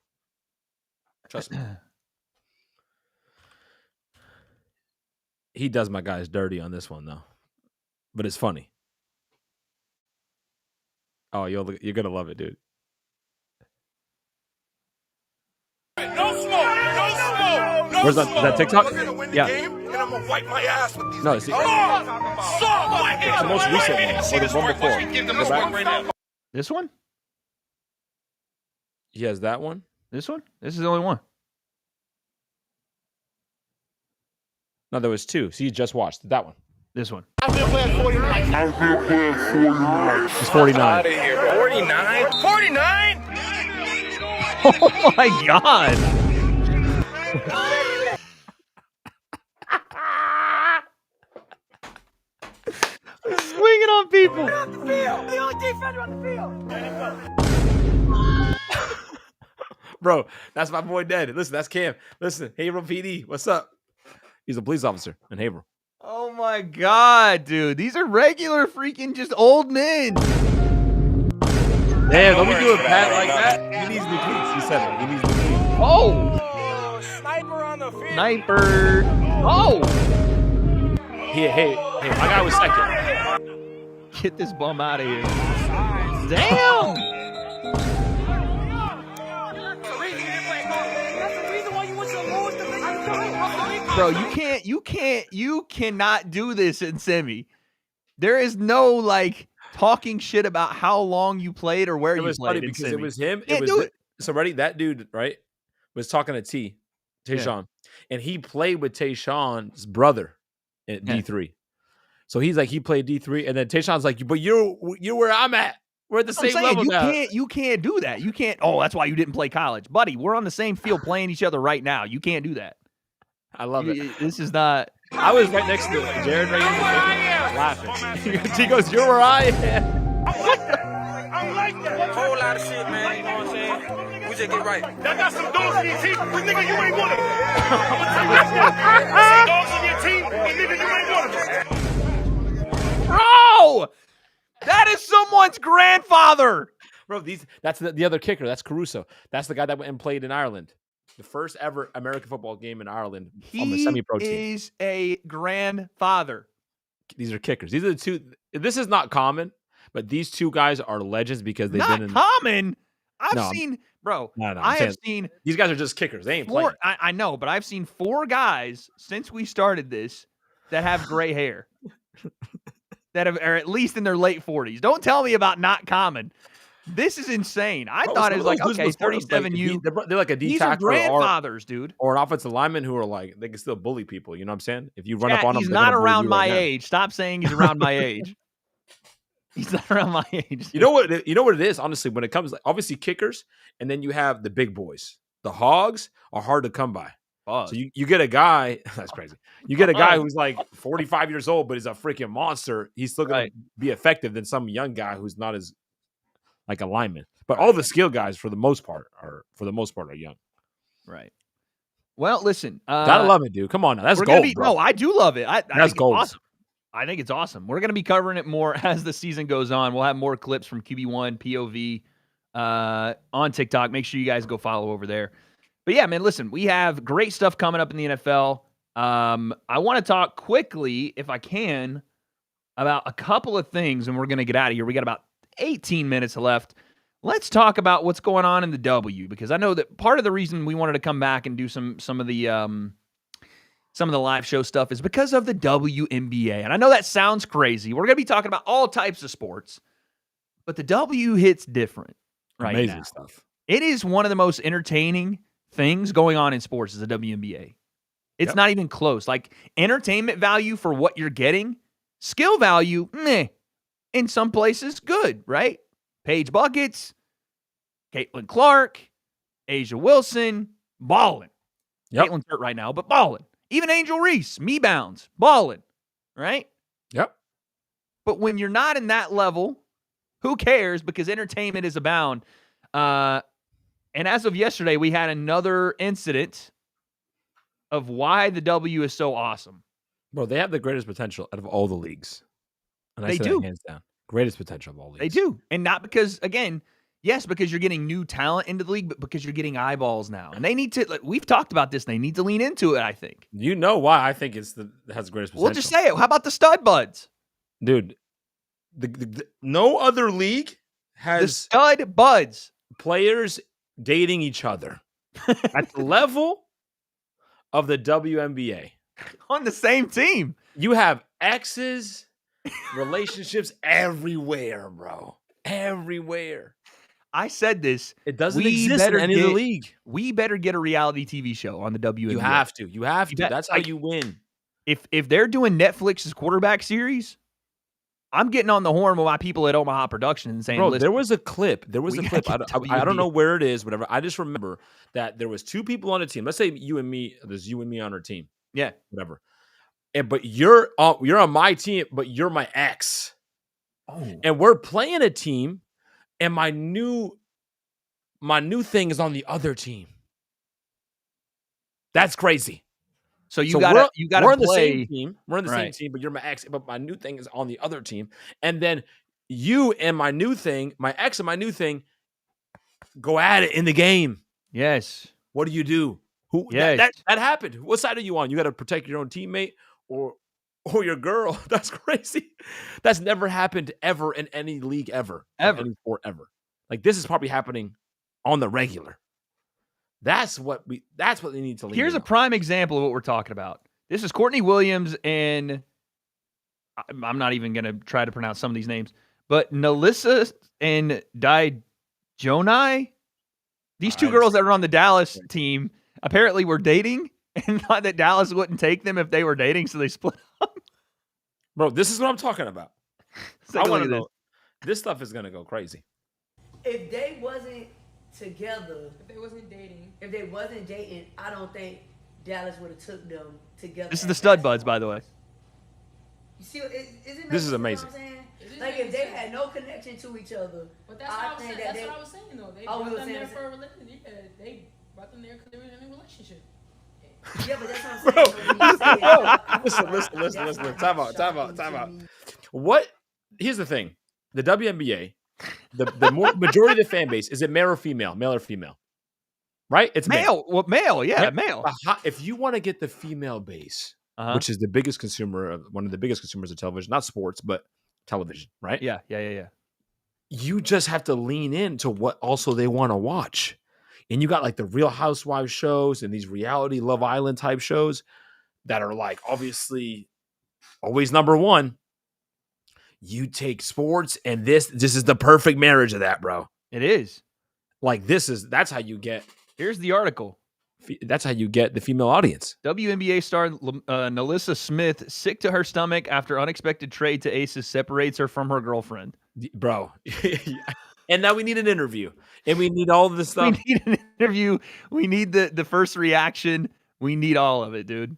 He does my guys dirty on this one, though. But it's funny. Oh, you're going to love it, dude. No smoke. Where's that? Is that TikTok? We're going to win the Yeah. game, and I'm going to wipe my ass with these No, it's the most recent one. Or the one before. Go back. This one? He has that one. This one? This is the only one. No, there was 2. So you just watched that one. This one. I've been playing 49. It's 49. Out of here, bro. 49? 49? Oh my God. Swinging on people. The only defender on the field. Bro, that's my boy Ned. Listen, that's Cam. Listen, Haverhill PD. What's up? He's a police officer in Haverhill. Oh my God, dude. These are regular freaking just old men. Damn, don't be doing Pat like that. He needs new cleats. He said it. He needs new cleats. Oh. Sniper on the field. Sniper. Oh. Hey, my guy was second. Get this bum out of here. Damn. Bro, you cannot do this in semi. There is no like talking shit about how long you played or where you was played funny in because semi. it was him. Can't It do was it. so ready. That dude, right, was talking to Tayshawn, and he played with Tayshawn's brother at D3. So he's like, he played D3, and then Tayshawn's like, but you're where I'm at. We're at the same level now. You can't do that. You can't. Oh, that's why you didn't play college, buddy. We're on the same field playing each other right now. You can't do that. I love it. This is not. I was right next to Jared right here laughing. He goes, you're where I am. I like that. Whole lot of shit, man. You know what I'm saying? We just get right. That got some dogs in your team, but nigga, you ain't one of them. Some dogs in your team, but nigga, you ain't one of them. Bro, that is someone's grandfather. Bro, that's the other kicker. That's Caruso. That's the guy that went and played in Ireland. The first ever American football game in Ireland on the semi-pro team. He is a grandfather. These are kickers. These are the two. This is not common, but these two guys are legends because they've Not been in. common. I've seen, bro. I have seen. These guys are just kickers. They ain't playing. I know, but I've seen 4 guys since we started this that have gray hair. That are at least in their late 40s. Don't tell me about not common. This is insane. I thought it was like, okay, 37 you. They're like a D These are tackle grandfathers, dude. or an offensive lineman who are like, they can still bully people. You know what I'm saying? If you run up on them, he's not around my age. Stop saying he's around my age. He's not around my age. You know what it is, honestly, when it comes, like, obviously kickers, and then you have the big boys. The hogs are hard to come by. So you get a guy, that's crazy. You get a guy who's like 45 years old, but he's a freaking monster. He's still going to be effective than some young guy who's not as like a lineman. But all the skill guys, for the most part, are young. Right. Well, listen. Gotta love it, dude. Come on now. That's gold, bro. No, I do love it. That's gold. Awesome. I think it's awesome. We're going to be covering it more as the season goes on. We'll have more clips from QB1, POV on TikTok. Make sure you guys go follow over there. But yeah, man, listen, we have great stuff coming up in the NFL. I want to talk quickly, if I can, about a couple of things, and we're going to get out of here. We got about 18 minutes left. Let's talk about what's going on in the W, because I know that part of the reason we wanted to come back and do some of the live show stuff is because of the WNBA. And I know that sounds crazy. We're going to be talking about all types of sports, but the W hits different right now. Amazing stuff. It is one of the most entertaining things going on in sports is the WNBA. It's not even close. Like, entertainment value for what you're getting, skill value, meh. In some places, good, right? Paige Buckets, Caitlin Clark, Asia Wilson, ballin'. Yep. Caitlin's hurt right now, but ballin'. Even Angel Reese, me bounds, ballin', right? Yep. But when you're not in that level, who cares? Because entertainment is abound. And as of yesterday, we had another incident of why the W is so awesome. Bro, they have the greatest potential out of all the leagues. And I They say do. that hands down. Greatest potential of all leagues. They do. And not because, again, yes, because you're getting new talent into the league, but because you're getting eyeballs now. And they need to, like, we've talked about this, they need to lean into it, I think. You know why I think it has the greatest potential. We'll just say it. How about the stud buds? Dude, no other league The has stud buds. players dating each other at the level of the WNBA. On the same team. You have exes, relationships everywhere, bro. Everywhere. I said this. It doesn't We exist in better any of the get- league. We better get a reality TV show on the WNBA. You have to. You have You to. bet. That's how Like, you win. If they're doing Netflix's quarterback series, I'm getting on the horn with my people at Omaha Productions and saying, Bro, listen, there was a clip. There was we a gotta clip. get I don't know WNBA. where it is, whatever. I just remember that there was two people on the team. Let's say you and me. There's you and me on our team. yeah, Whatever. But you're on my team, but you're my ex. And we're playing a team, and my new thing is on the other team. That's crazy. so you So gotta we're on the play. same team. We're on the same Right. team, but you're my ex. But my new thing is on the other team, and then you and my new thing, my ex and my new thing, go at it in the game. Yes, What do you do? Who? Yes. That happened. What side are you on? You got to protect your own teammate or your girl. That's crazy. That's never happened ever in any league ever. Ever. Any sport ever. Like, this is probably happening on the regular. That's what they need to lean here's in a on. prime example of what we're talking about. This is Courtney Williams and I'm not even gonna try to pronounce some of these names, but Nalissa and Jonai, these two girls that were on the Dallas team, apparently were dating and thought that Dallas wouldn't take them if they were dating, so they split up. Bro, this is what I'm talking about. Take a I want look to at know. This stuff is gonna go crazy. If they wasn't together, If they wasn't dating, if they wasn't dating, I don't think Dallas would have took them together. This is the as stud buds, basketball by the way. players. You see, is it This is making amazing. sense what I'm saying? It is Like, making if they sense. had no connection to each other, but that's what I was saying. That's what I was saying though. They Oh, we brought were them saying there the for a relationship. Yeah, they brought them there because they were in a relationship. Yeah, but that's what I'm saying. So when you say it, Listen. that's Time not out. shocking to me. What? Here's the thing: the WNBA, the majority of the fan base, is it male or female? Male or female? Right? It's Male, well, male, yeah, Right? male. If you want to get the female base, Uh-huh. which is the biggest consumer of one of the biggest consumers of television, not sports, but television, right? Yeah. You just have to lean into what also they want to watch. And you got like the Real Housewives shows and these reality Love Island type shows that are like obviously always number one. You take sports, and this is the perfect marriage of that, bro. It is. Like that's how you get Here's the article. the female audience. WNBA star Nalissa Smith sick to her stomach after unexpected trade to Aces separates her from her girlfriend. Bro. And now we need an interview, and we need all this stuff. We need an interview. We need the first reaction. We need all of it, dude.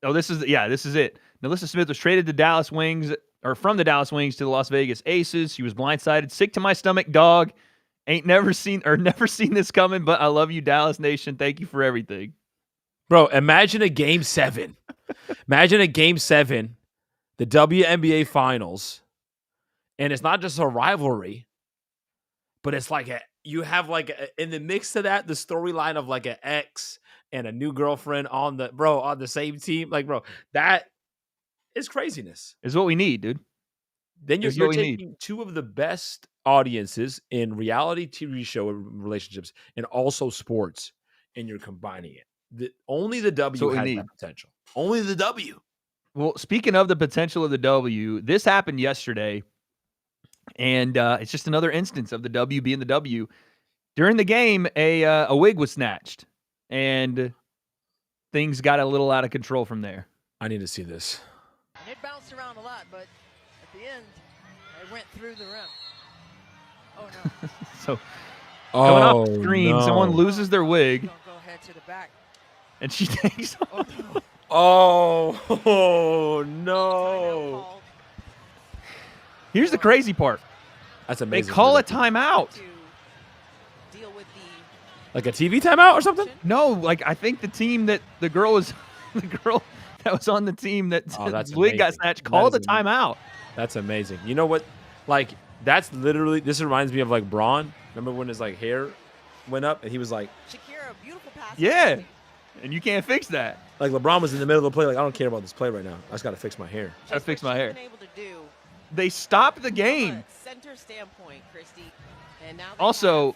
Oh, this is it. Nalissa Smith was traded to Dallas Wings, or from the Dallas Wings to the Las Vegas Aces. She was blindsided. Sick to my stomach, dog. Ain't never seen this coming, but I love you, Dallas Nation. Thank you for everything. Bro, imagine a game 7. Imagine a game 7, the WNBA finals. And it's not just a rivalry, but it's like you have like in the mix to that, the storyline of like an ex and a new girlfriend on the same team. Like, bro, that is craziness. Is what we need, dude. Then Is you're what we need. taking two of the best audiences in reality TV show relationships and also sports, and you're combining it. Only the W what we has need. that potential. Only the W. Well, speaking of the potential of the W, this happened yesterday, and it's just another instance of the W being the W. During the game, a wig was snatched, and things got a little out of control from there. I need to see this. And it bounced around a lot, but at the end, it went through the rim. Oh, no. So, coming off the Oh, screen, no. someone loses their wig, Don't go head to the back. and she takes off. Oh, no. Oh, Timeout no. called Here's the crazy part. That's They amazing. call a timeout. to deal with the Like a TV timeout or something? No, like I think the team that the girl that was on the team that Oh, that's wig got amazing. snatched That called a is amazing. timeout. That's amazing. You know what? Like, that's literally, this reminds me of like Braun. Remember when his like hair went up and he was like Shakira, beautiful pass. Yeah, and you can't fix that. LeBron was in the middle of the play. Like, I don't care about this play right now. I just got to fix my hair. Gotta fix my hair. Been able to do They stopped the from game. a center standpoint, Christy. And now they Also,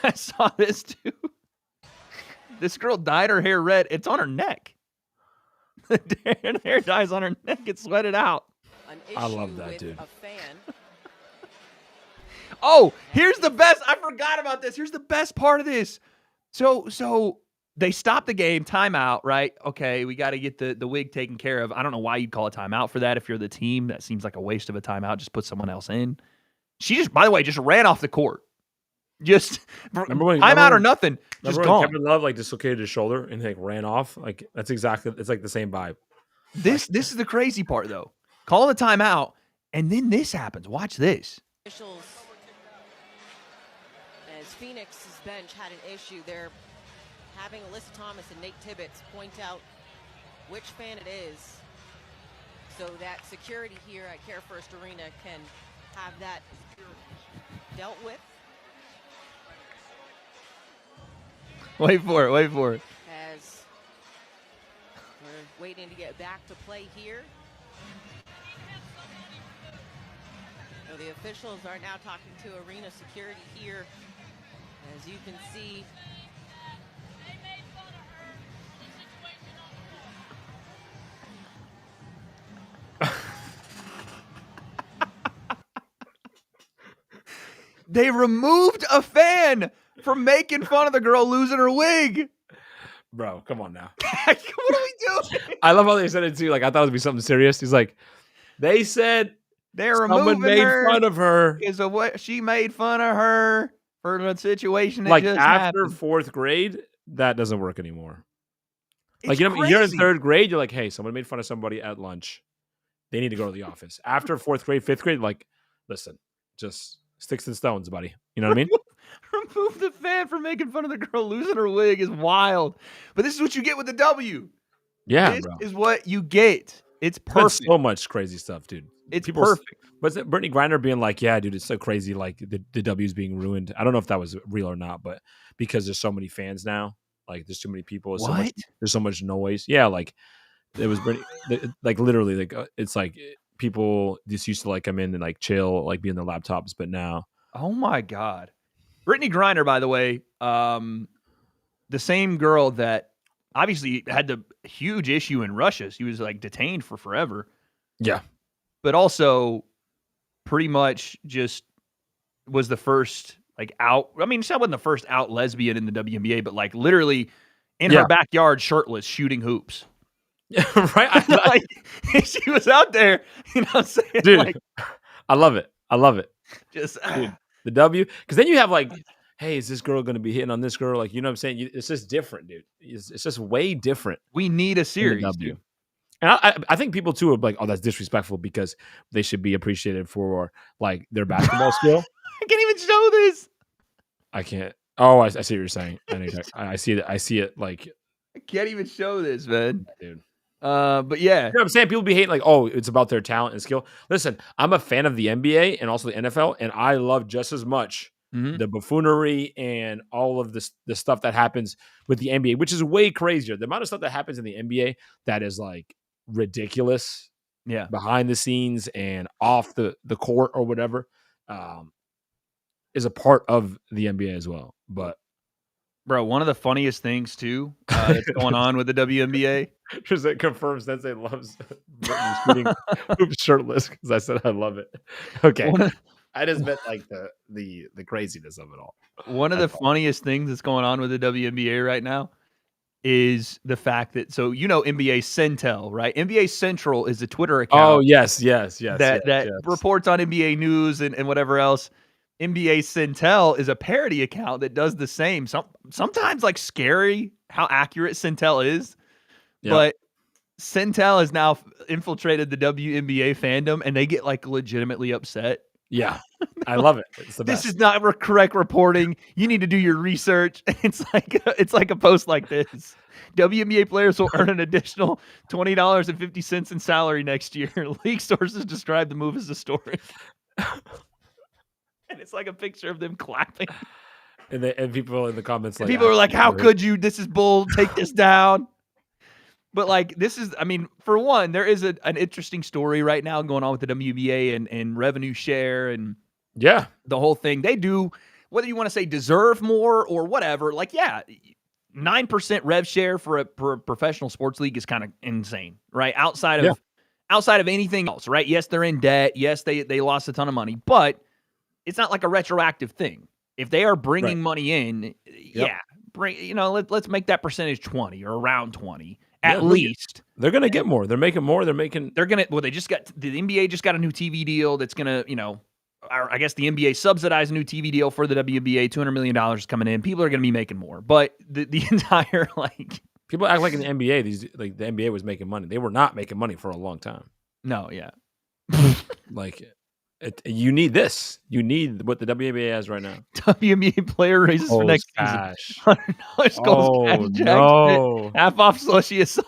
I saw this too. This girl dyed her hair red. It's on her neck. The hair dye's on her neck. It's sweated out. have an I love issue that, with dude. A fan. Oh, here's the best. I forgot about this. Here's the best part of this. So they stopped the game, timeout, right? Okay, we got to get the wig taken care of. I don't know why you'd call a timeout for that if you're the team. That seems like a waste of a timeout. Just put someone else in. She just, by the way, just ran off the court. Just timeout or nothing. Just Remember when gone. Kevin Love like dislocated his shoulder and like ran off? Like, that's exactly, it's like the same vibe. This is the crazy part, though. Calling a timeout, and then this happens. Watch this. Officials, as Phoenix's bench had an issue, they're having Alyssa Thomas and Nate Tibbetts point out which fan it is so that security here at Care First Arena can have that dealt with. Wait for it. As we're waiting to get back to play here. So the officials are now talking to arena security here. As you can see, They removed a fan from making fun of the girl losing her wig. Bro, come on now. What are we doing? I love how they said it too. Like, I thought it would be something serious. He's like, they said They're someone removing made her fun of her. because of what she made fun of her for the situation that Like, just after happened. fourth grade, that doesn't work anymore. Like, It's you know, you're in crazy. third grade, you're like, hey, someone made fun of somebody at lunch. They need to go to the office. After fourth grade, fifth grade, like, listen, just sticks and stones, buddy. You know what I mean? Remove the fan for making fun of the girl losing her wig is wild. But this is what you get with the W. Yeah, This bro. is what you get. It's But perfect. so much crazy stuff, dude. It's People- perfect. Was it Brittany Griner being like, yeah, dude, it's so crazy, like the W's being ruined? I don't know if that was real or not, but because there's so many fans now, like there's too many people, there's so much noise. Yeah, like it was Brittany, like literally, like it's like people just used to like come in and like chill, like be on their laptops, but now, Oh my God. Brittany Griner, by the way, the same girl that obviously had the huge issue in Russia. She was like detained for forever, yeah, but also pretty much just was the first like out. I mean, she wasn't the first out lesbian in the WNBA, but like literally in Yeah. her backyard, shirtless, shooting hoops. right, Like she was out there, you know what I'm saying? dude. Like I love it. I love it. just Dude. The W, because then you have like, hey, is this girl going to be hitting on this girl? Like, you know what I'm saying? It's just different, dude. It's just way different. we need a in the series. W. Dude. And I think people too are like, oh, that's disrespectful because they should be appreciated for like their basketball skill. I can't even show this. I can't. Oh, I see what you're saying. I see it. I see it. Like, I can't even show this, man. dude. But yeah. You know what I'm saying? People be hating like, oh, it's about their talent and skill. Listen, I'm a fan of the NBA and also the NFL, and I love just as much Mhm. the buffoonery and all of this the stuff that happens with the NBA, which is way crazier. The amount of stuff that happens in the NBA that is like ridiculous Yeah. behind the scenes and off the court or whatever is a part of the NBA as well. But Bro, one of the funniest things too that's going on with the WNBA. just it confirms Sensei loves Brittany shooting hoops shirtless because I said I love it. Okay. One of, I just meant like the craziness of it all. one of the funniest things that's going on with the WNBA right now is the fact that NBA Centel, right? NBA Central is a Twitter account. Oh yes, that reports on NBA news and whatever else. NBA Centel is a parody account that does the same. Sometimes like scary how accurate Centel is, but Centel has now infiltrated the WNBA fandom, and they get like legitimately upset. Yeah, I love it. It's the best. This is not correct reporting. You need to do your research. It's like a post like this. WNBA players will earn an additional $20.50 in salary next year. League sources describe the move as a story. And it's like a picture of them clapping. And people in the comments like people are like, how could you? This is bull. Take this down. But like, this is, I mean, for one, there is an interesting story right now going on with the WNBA and revenue share and the whole thing. They do, whether you want to say deserve more or whatever, like, 9% rev share for a professional sports league is kind of insane, right? Outside of anything else, right? Yes, they're in debt. Yes, they lost a ton of money, but it's not like a retroactive thing. If they are bringing money in, let's make that percentage 20 or around 20 at least. They're going to get more. They're making more. The NBA just got a new TV deal that's going to, I guess the NBA subsidized a new TV deal for the WNBA, $200 million is coming in. People are going to be making more, but the entire people act like in the NBA, the NBA was making money. They were not making money for a long time. No, yeah. You need this. You need what the WNBA has right now. WNBA player raises for next cash. season. $100 goes cash jack. No. Half off slushy aside.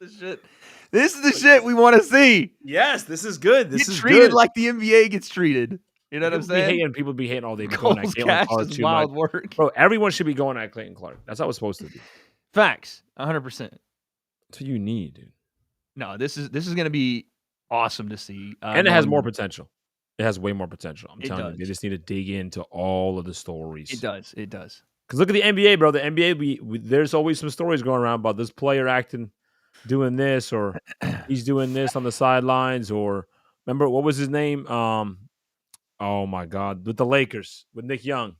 This is the shit we want to see. Yes, this is good. This is treated good. like the NBA gets treated. You know what I'm saying? People be hating all day. Cole's cash is wild work. Bro, everyone should be going at Clayton Clark. That's how it's supposed to be. Facts. 100%. That's what you need, dude. No, this is going to be awesome to see. And it has more potential. It has way more potential. I'm telling does. you. They just need to dig into all of the stories. It does. It does. Because look at the NBA, bro. The NBA, there's always some stories going around about this player doing this, or he's doing this on the sidelines, or remember, what was his name? Oh my God. With the Lakers, with Nick Young.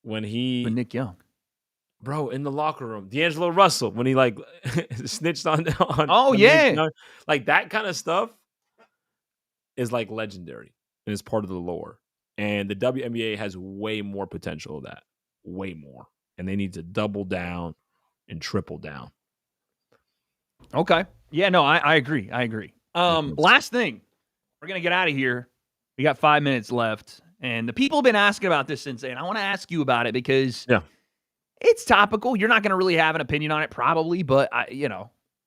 With Nick Young. Bro, in the locker room, D'Angelo Russell, when he snitched on like that kind of stuff is like legendary and it's part of the lore. And the WNBA has way more potential of that, way more, and they need to double down and triple down. Okay, yeah, no, I agree. Last thing, we're gonna get out of here. We got 5 minutes left, and the people have been asking about this since, and I want to ask you about it because it's topical. You're not going to really have an opinion on it probably, but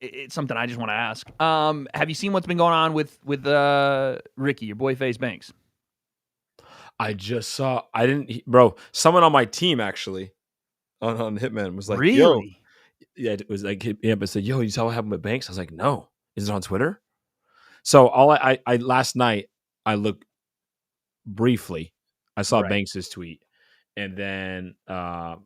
it's something I just want to ask. Have you seen what's been going on with Ricky, your boy Faze Banks? I just saw, bro, someone on my team actually on Hitman was like, really? Yo. Yeah, it was like, but said, yo, you saw what happened with Banks? I was like, no. Is it on Twitter? So I last night, I looked briefly. I saw Banks's tweet. And then, I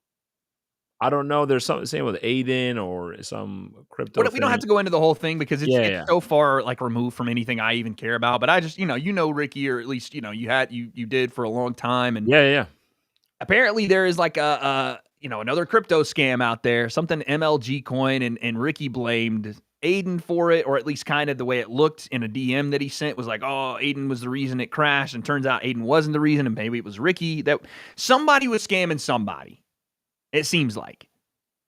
don't know. There's something saying with Aiden or some crypto. We don't have to go into the whole thing because it's so far removed from anything I even care about. But I just, Ricky, or at least, you did for a long time. And apparently there is another crypto scam out there, something MLG coin, and Ricky blamed Aiden for it, or at least kind of the way it looked in a DM that he sent was like, oh, Aiden was the reason it crashed. And turns out Aiden wasn't the reason. And maybe it was Ricky. That somebody was scamming somebody. It seems like.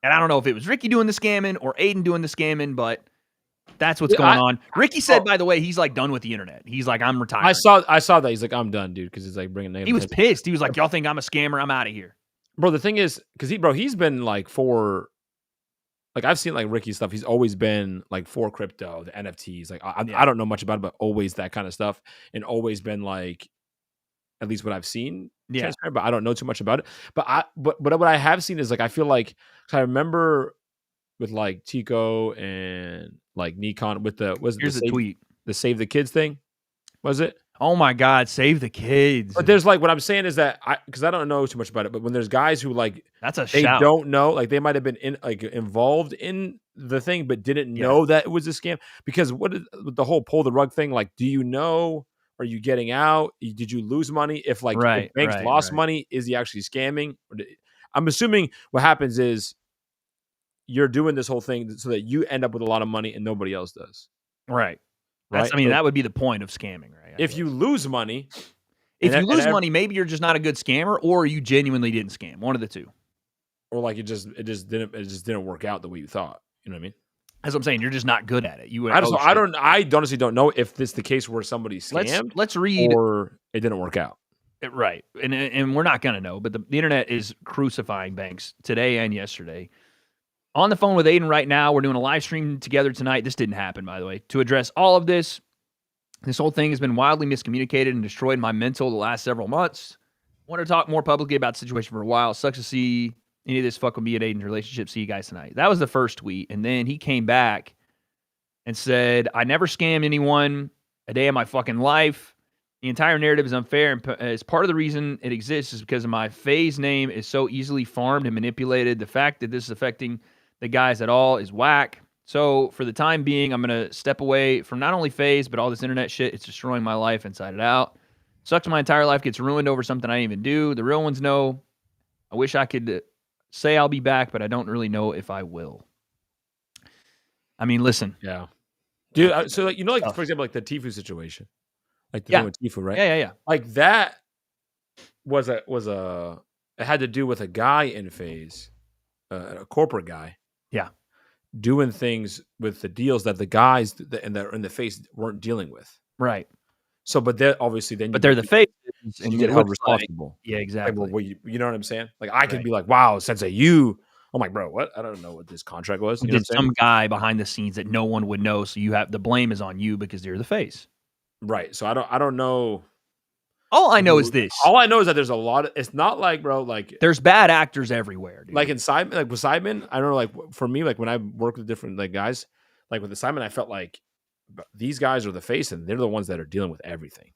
And I don't know if it was Ricky doing the scamming or Aiden doing the scamming, but that's what's going on. Ricky said, by the way, he's done with the internet. He's like, I'm retired. I saw that. He's like, I'm done, dude, because he's like bringing negative. He was pissed. He was like, y'all think I'm a scammer? I'm out of here. Bro, the thing is, because he's been for like I've seen like Ricky's stuff. He's always been like for crypto, the NFTs. Like I don't know much about it, but always that kind of stuff, and always been like, at least what I've seen, transparent. But I don't know too much about it. But what I have seen is like I feel like I remember with like Tico and like Nikon with the Here's the tweet. The Save the Kids thing, was it? Oh my God, save the kids. But there's like what I'm saying is that because I don't know too much about it, but when there's guys who like that's a they shout. don't know, like they might have been involved in the thing, but didn't know that it was a scam. Because what is the whole pull the rug thing? Like, do you know? Are you getting out? Did you lose money? If like if Banks lost money, is he actually scamming? I'm assuming what happens is you're doing this whole thing so that you end up with a lot of money and nobody else does. Right. I mean, that would be the point of scamming, right? If you lose money, money, maybe you're just not a good scammer, or you genuinely didn't scam. One of the two. Or like it just didn't work out the way you thought. You know what I mean? That's what I'm saying. You're just not good at it. I honestly don't know if this is the case where somebody scammed. Let's read, or it didn't work out. Right, and we're not gonna know. But the internet is crucifying Banks today and yesterday. On the phone with Aiden right now. We're doing a live stream together tonight. This didn't happen, by the way. To address all of this, this whole thing has been wildly miscommunicated and destroyed my mental the last several months. Want to talk more publicly about the situation for a while. Sucks to see any of this fuck with me and Aiden's relationship. See you guys tonight. That was the first tweet. And then he came back and said, I never scammed anyone a day of my fucking life. The entire narrative is unfair. And as part of the reason it exists is because of my Faze name is so easily farmed and manipulated. The fact that this is affecting the guys at all is whack. So for the time being, I'm going to step away from not only Faze, but all this internet shit. It's destroying my life inside and out. Sucks my entire life gets ruined over something I didn't even do. The real ones know. I wish I could say I'll be back, but I don't really know if I will. I mean, listen. Yeah. Dude, so like, like for example, like the Tfue situation. Like the thing with Tfue, right? Yeah. Like that was it had to do with a guy in Faze, a corporate guy. Yeah. Doing things with the deals that the guys in the Face weren't dealing with. Right. So, but they're obviously then. But they're the Faces, and you get held responsible. Yeah, exactly. Like, you know what I'm saying? Like I could be like, "Wow, Sensei, you." I'm like, bro, what? I don't know what this contract was. You know Did some guy behind the scenes that no one would know, so you have the blame is on you because you're the face. Right. So I don't know. All I know is this. All I know is that there's a lot of. It's not like, bro, like there's bad actors everywhere, dude. Like in Simon, like with Simon, I don't know. Like for me, like when I work with different like guys, like with the Simon, I felt like these guys are the face, and they're the ones that are dealing with everything.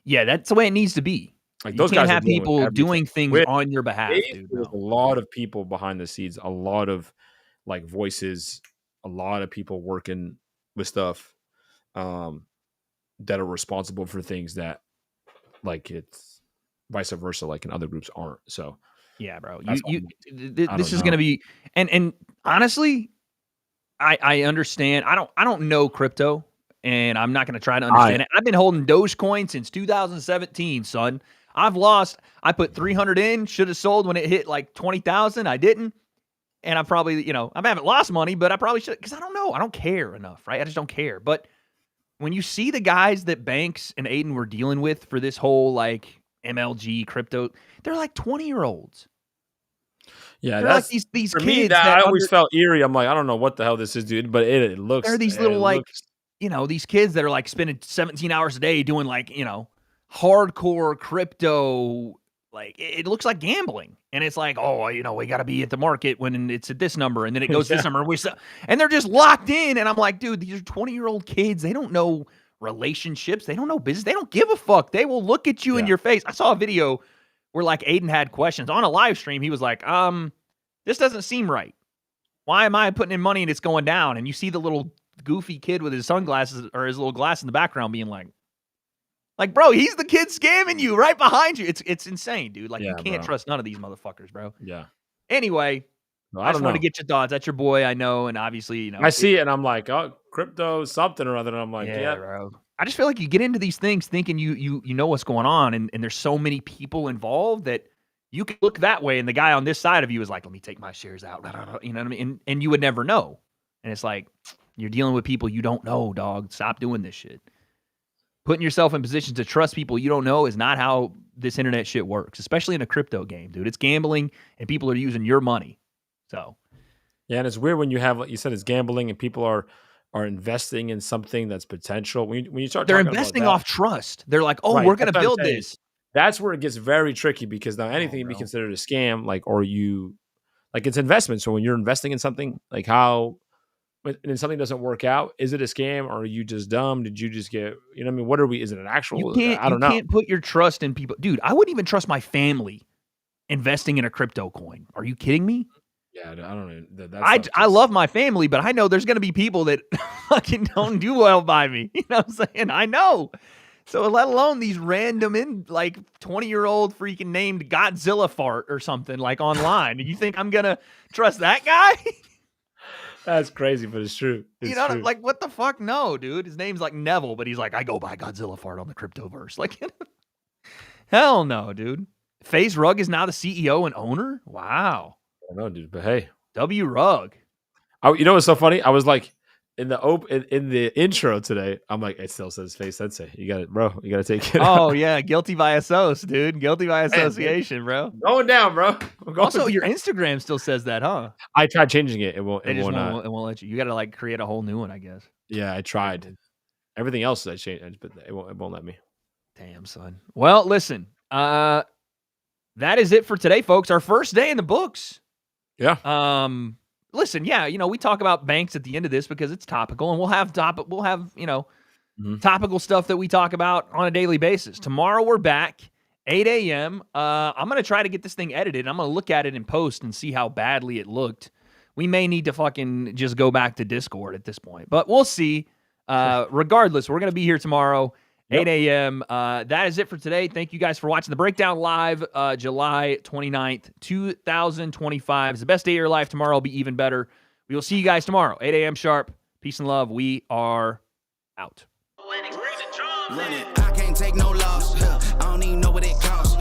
Yeah, that's the way it needs to be. Like you those can't guys have people doing things on your behalf. Dude, there's a lot of people behind the scenes, a lot of like voices, a lot of people working with stuff that are responsible for things that like it's vice versa, like in other groups aren't. So yeah, bro, this is going to be, and honestly, I understand. I don't know crypto, and I'm not going to try to understand it. I've been holding Dogecoin since 2017, son. I've lost. I put 300 in, should have sold when it hit like 20,000. I didn't. And I probably, I haven't lost money, but I probably should, because I don't know. I don't care enough, right? I just don't care. But when you see the guys that Banks and Aiden were dealing with for this whole like MLG crypto, they're like 20-year-olds. Yeah, they're like these for kids. Me, that I always felt eerie. I'm like, I don't know what the hell this is, dude. But it looks. They're these little these kids that are like spending 17 hours a day doing like hardcore crypto. Like it looks like gambling, and it's like, oh, we got to be at the market when it's at this number, and then it goes this number, and they're just locked in. And I'm like, dude, these are 20-year-old kids. They don't know relationships. They don't know business. They don't give a fuck. They will look at you in your face. I saw a video where like Aiden had questions on a live stream. He was like, this doesn't seem right. Why am I putting in money and it's going down? And you see the little goofy kid with his sunglasses or his little glass in the background being like, bro, he's the kid scamming you right behind you. It's insane, dude. Like, you can't trust none of these motherfuckers, bro. Yeah. Anyway, I just want to get your thoughts. That's your boy, I know, and obviously, I see it, and I'm like, oh, crypto something or other, and I'm like, yeah, bro. I just feel like you get into these things thinking you know what's going on, and there's so many people involved that you can look that way, and the guy on this side of you is like, let me take my shares out. You know what I mean? And you would never know. And it's like, you're dealing with people you don't know, dog. Stop doing this shit. Putting yourself in positions to trust people you don't know is not how this internet shit works, especially in a crypto game, dude. It's gambling, and people are using your money. So Yeah, and it's weird when you have, like you said, it's gambling and people are investing in something that's potential. When you start They're talking about investing that, off trust. They're like, oh, right, we're going that's to what I'm build saying. this. That's where it gets very tricky because now anything can be bro. considered a scam, like, or you, like, it's investment. So when you're investing in something, like how, when something doesn't work out, is it a scam or are you just dumb? Did you just get, you know what I mean? What are we, is it an actual, I You don't know. can't put your trust in people. Dude, I wouldn't even trust my family investing in a crypto coin. Are you kidding me? Yeah, I don't know. I love my family, but I know there's going to be people that fucking don't do well by me. You know what I'm saying? I know. So let alone these random 20-year-old freaking named Godzilla fart or something like online. You think I'm going to trust that guy? That's crazy, but it's true. It's true. Like what the fuck? No, dude. His name's like Neville, but he's like, I go by Godzilla fart on the cryptoverse. Like, hell no, dude. FaZe Rug is now the CEO and owner? Wow. I don't know, dude, but hey. W Rug. You know what's so funny? I was like, in the intro today, I'm like, it still says Faze Sensei. You got it, bro. You got to take it Oh, out. yeah. Guilty by association, dude. Guilty by association, bro. Going down, bro. Also, your Instagram still says that, huh? I tried changing it. It won't let you. You got to like create a whole new one, I guess. Yeah, I tried. Everything else I changed, but it won't let me. Damn, son. Well, listen. That is it for today, folks. Our first day in the books. Yeah. Listen, yeah, we talk about Banks at the end of this because it's topical, and we'll have topical stuff that we talk about on a daily basis. Tomorrow we're back, 8 a.m. I'm going to try to get this thing edited. I'm going to look at it in post and see how badly it looked. We may need to fucking just go back to Discord at this point, but we'll see. Regardless, we're going to be here tomorrow, 8 a.m. That is it for today. Thank you guys for watching the Breakdown Live, July 29th, 2025. It's the best day of your life. Tomorrow will be even better. We will see you guys tomorrow, 8 a.m. sharp. Peace and love. We are out. I can't take no loss. I don't even know what it costs.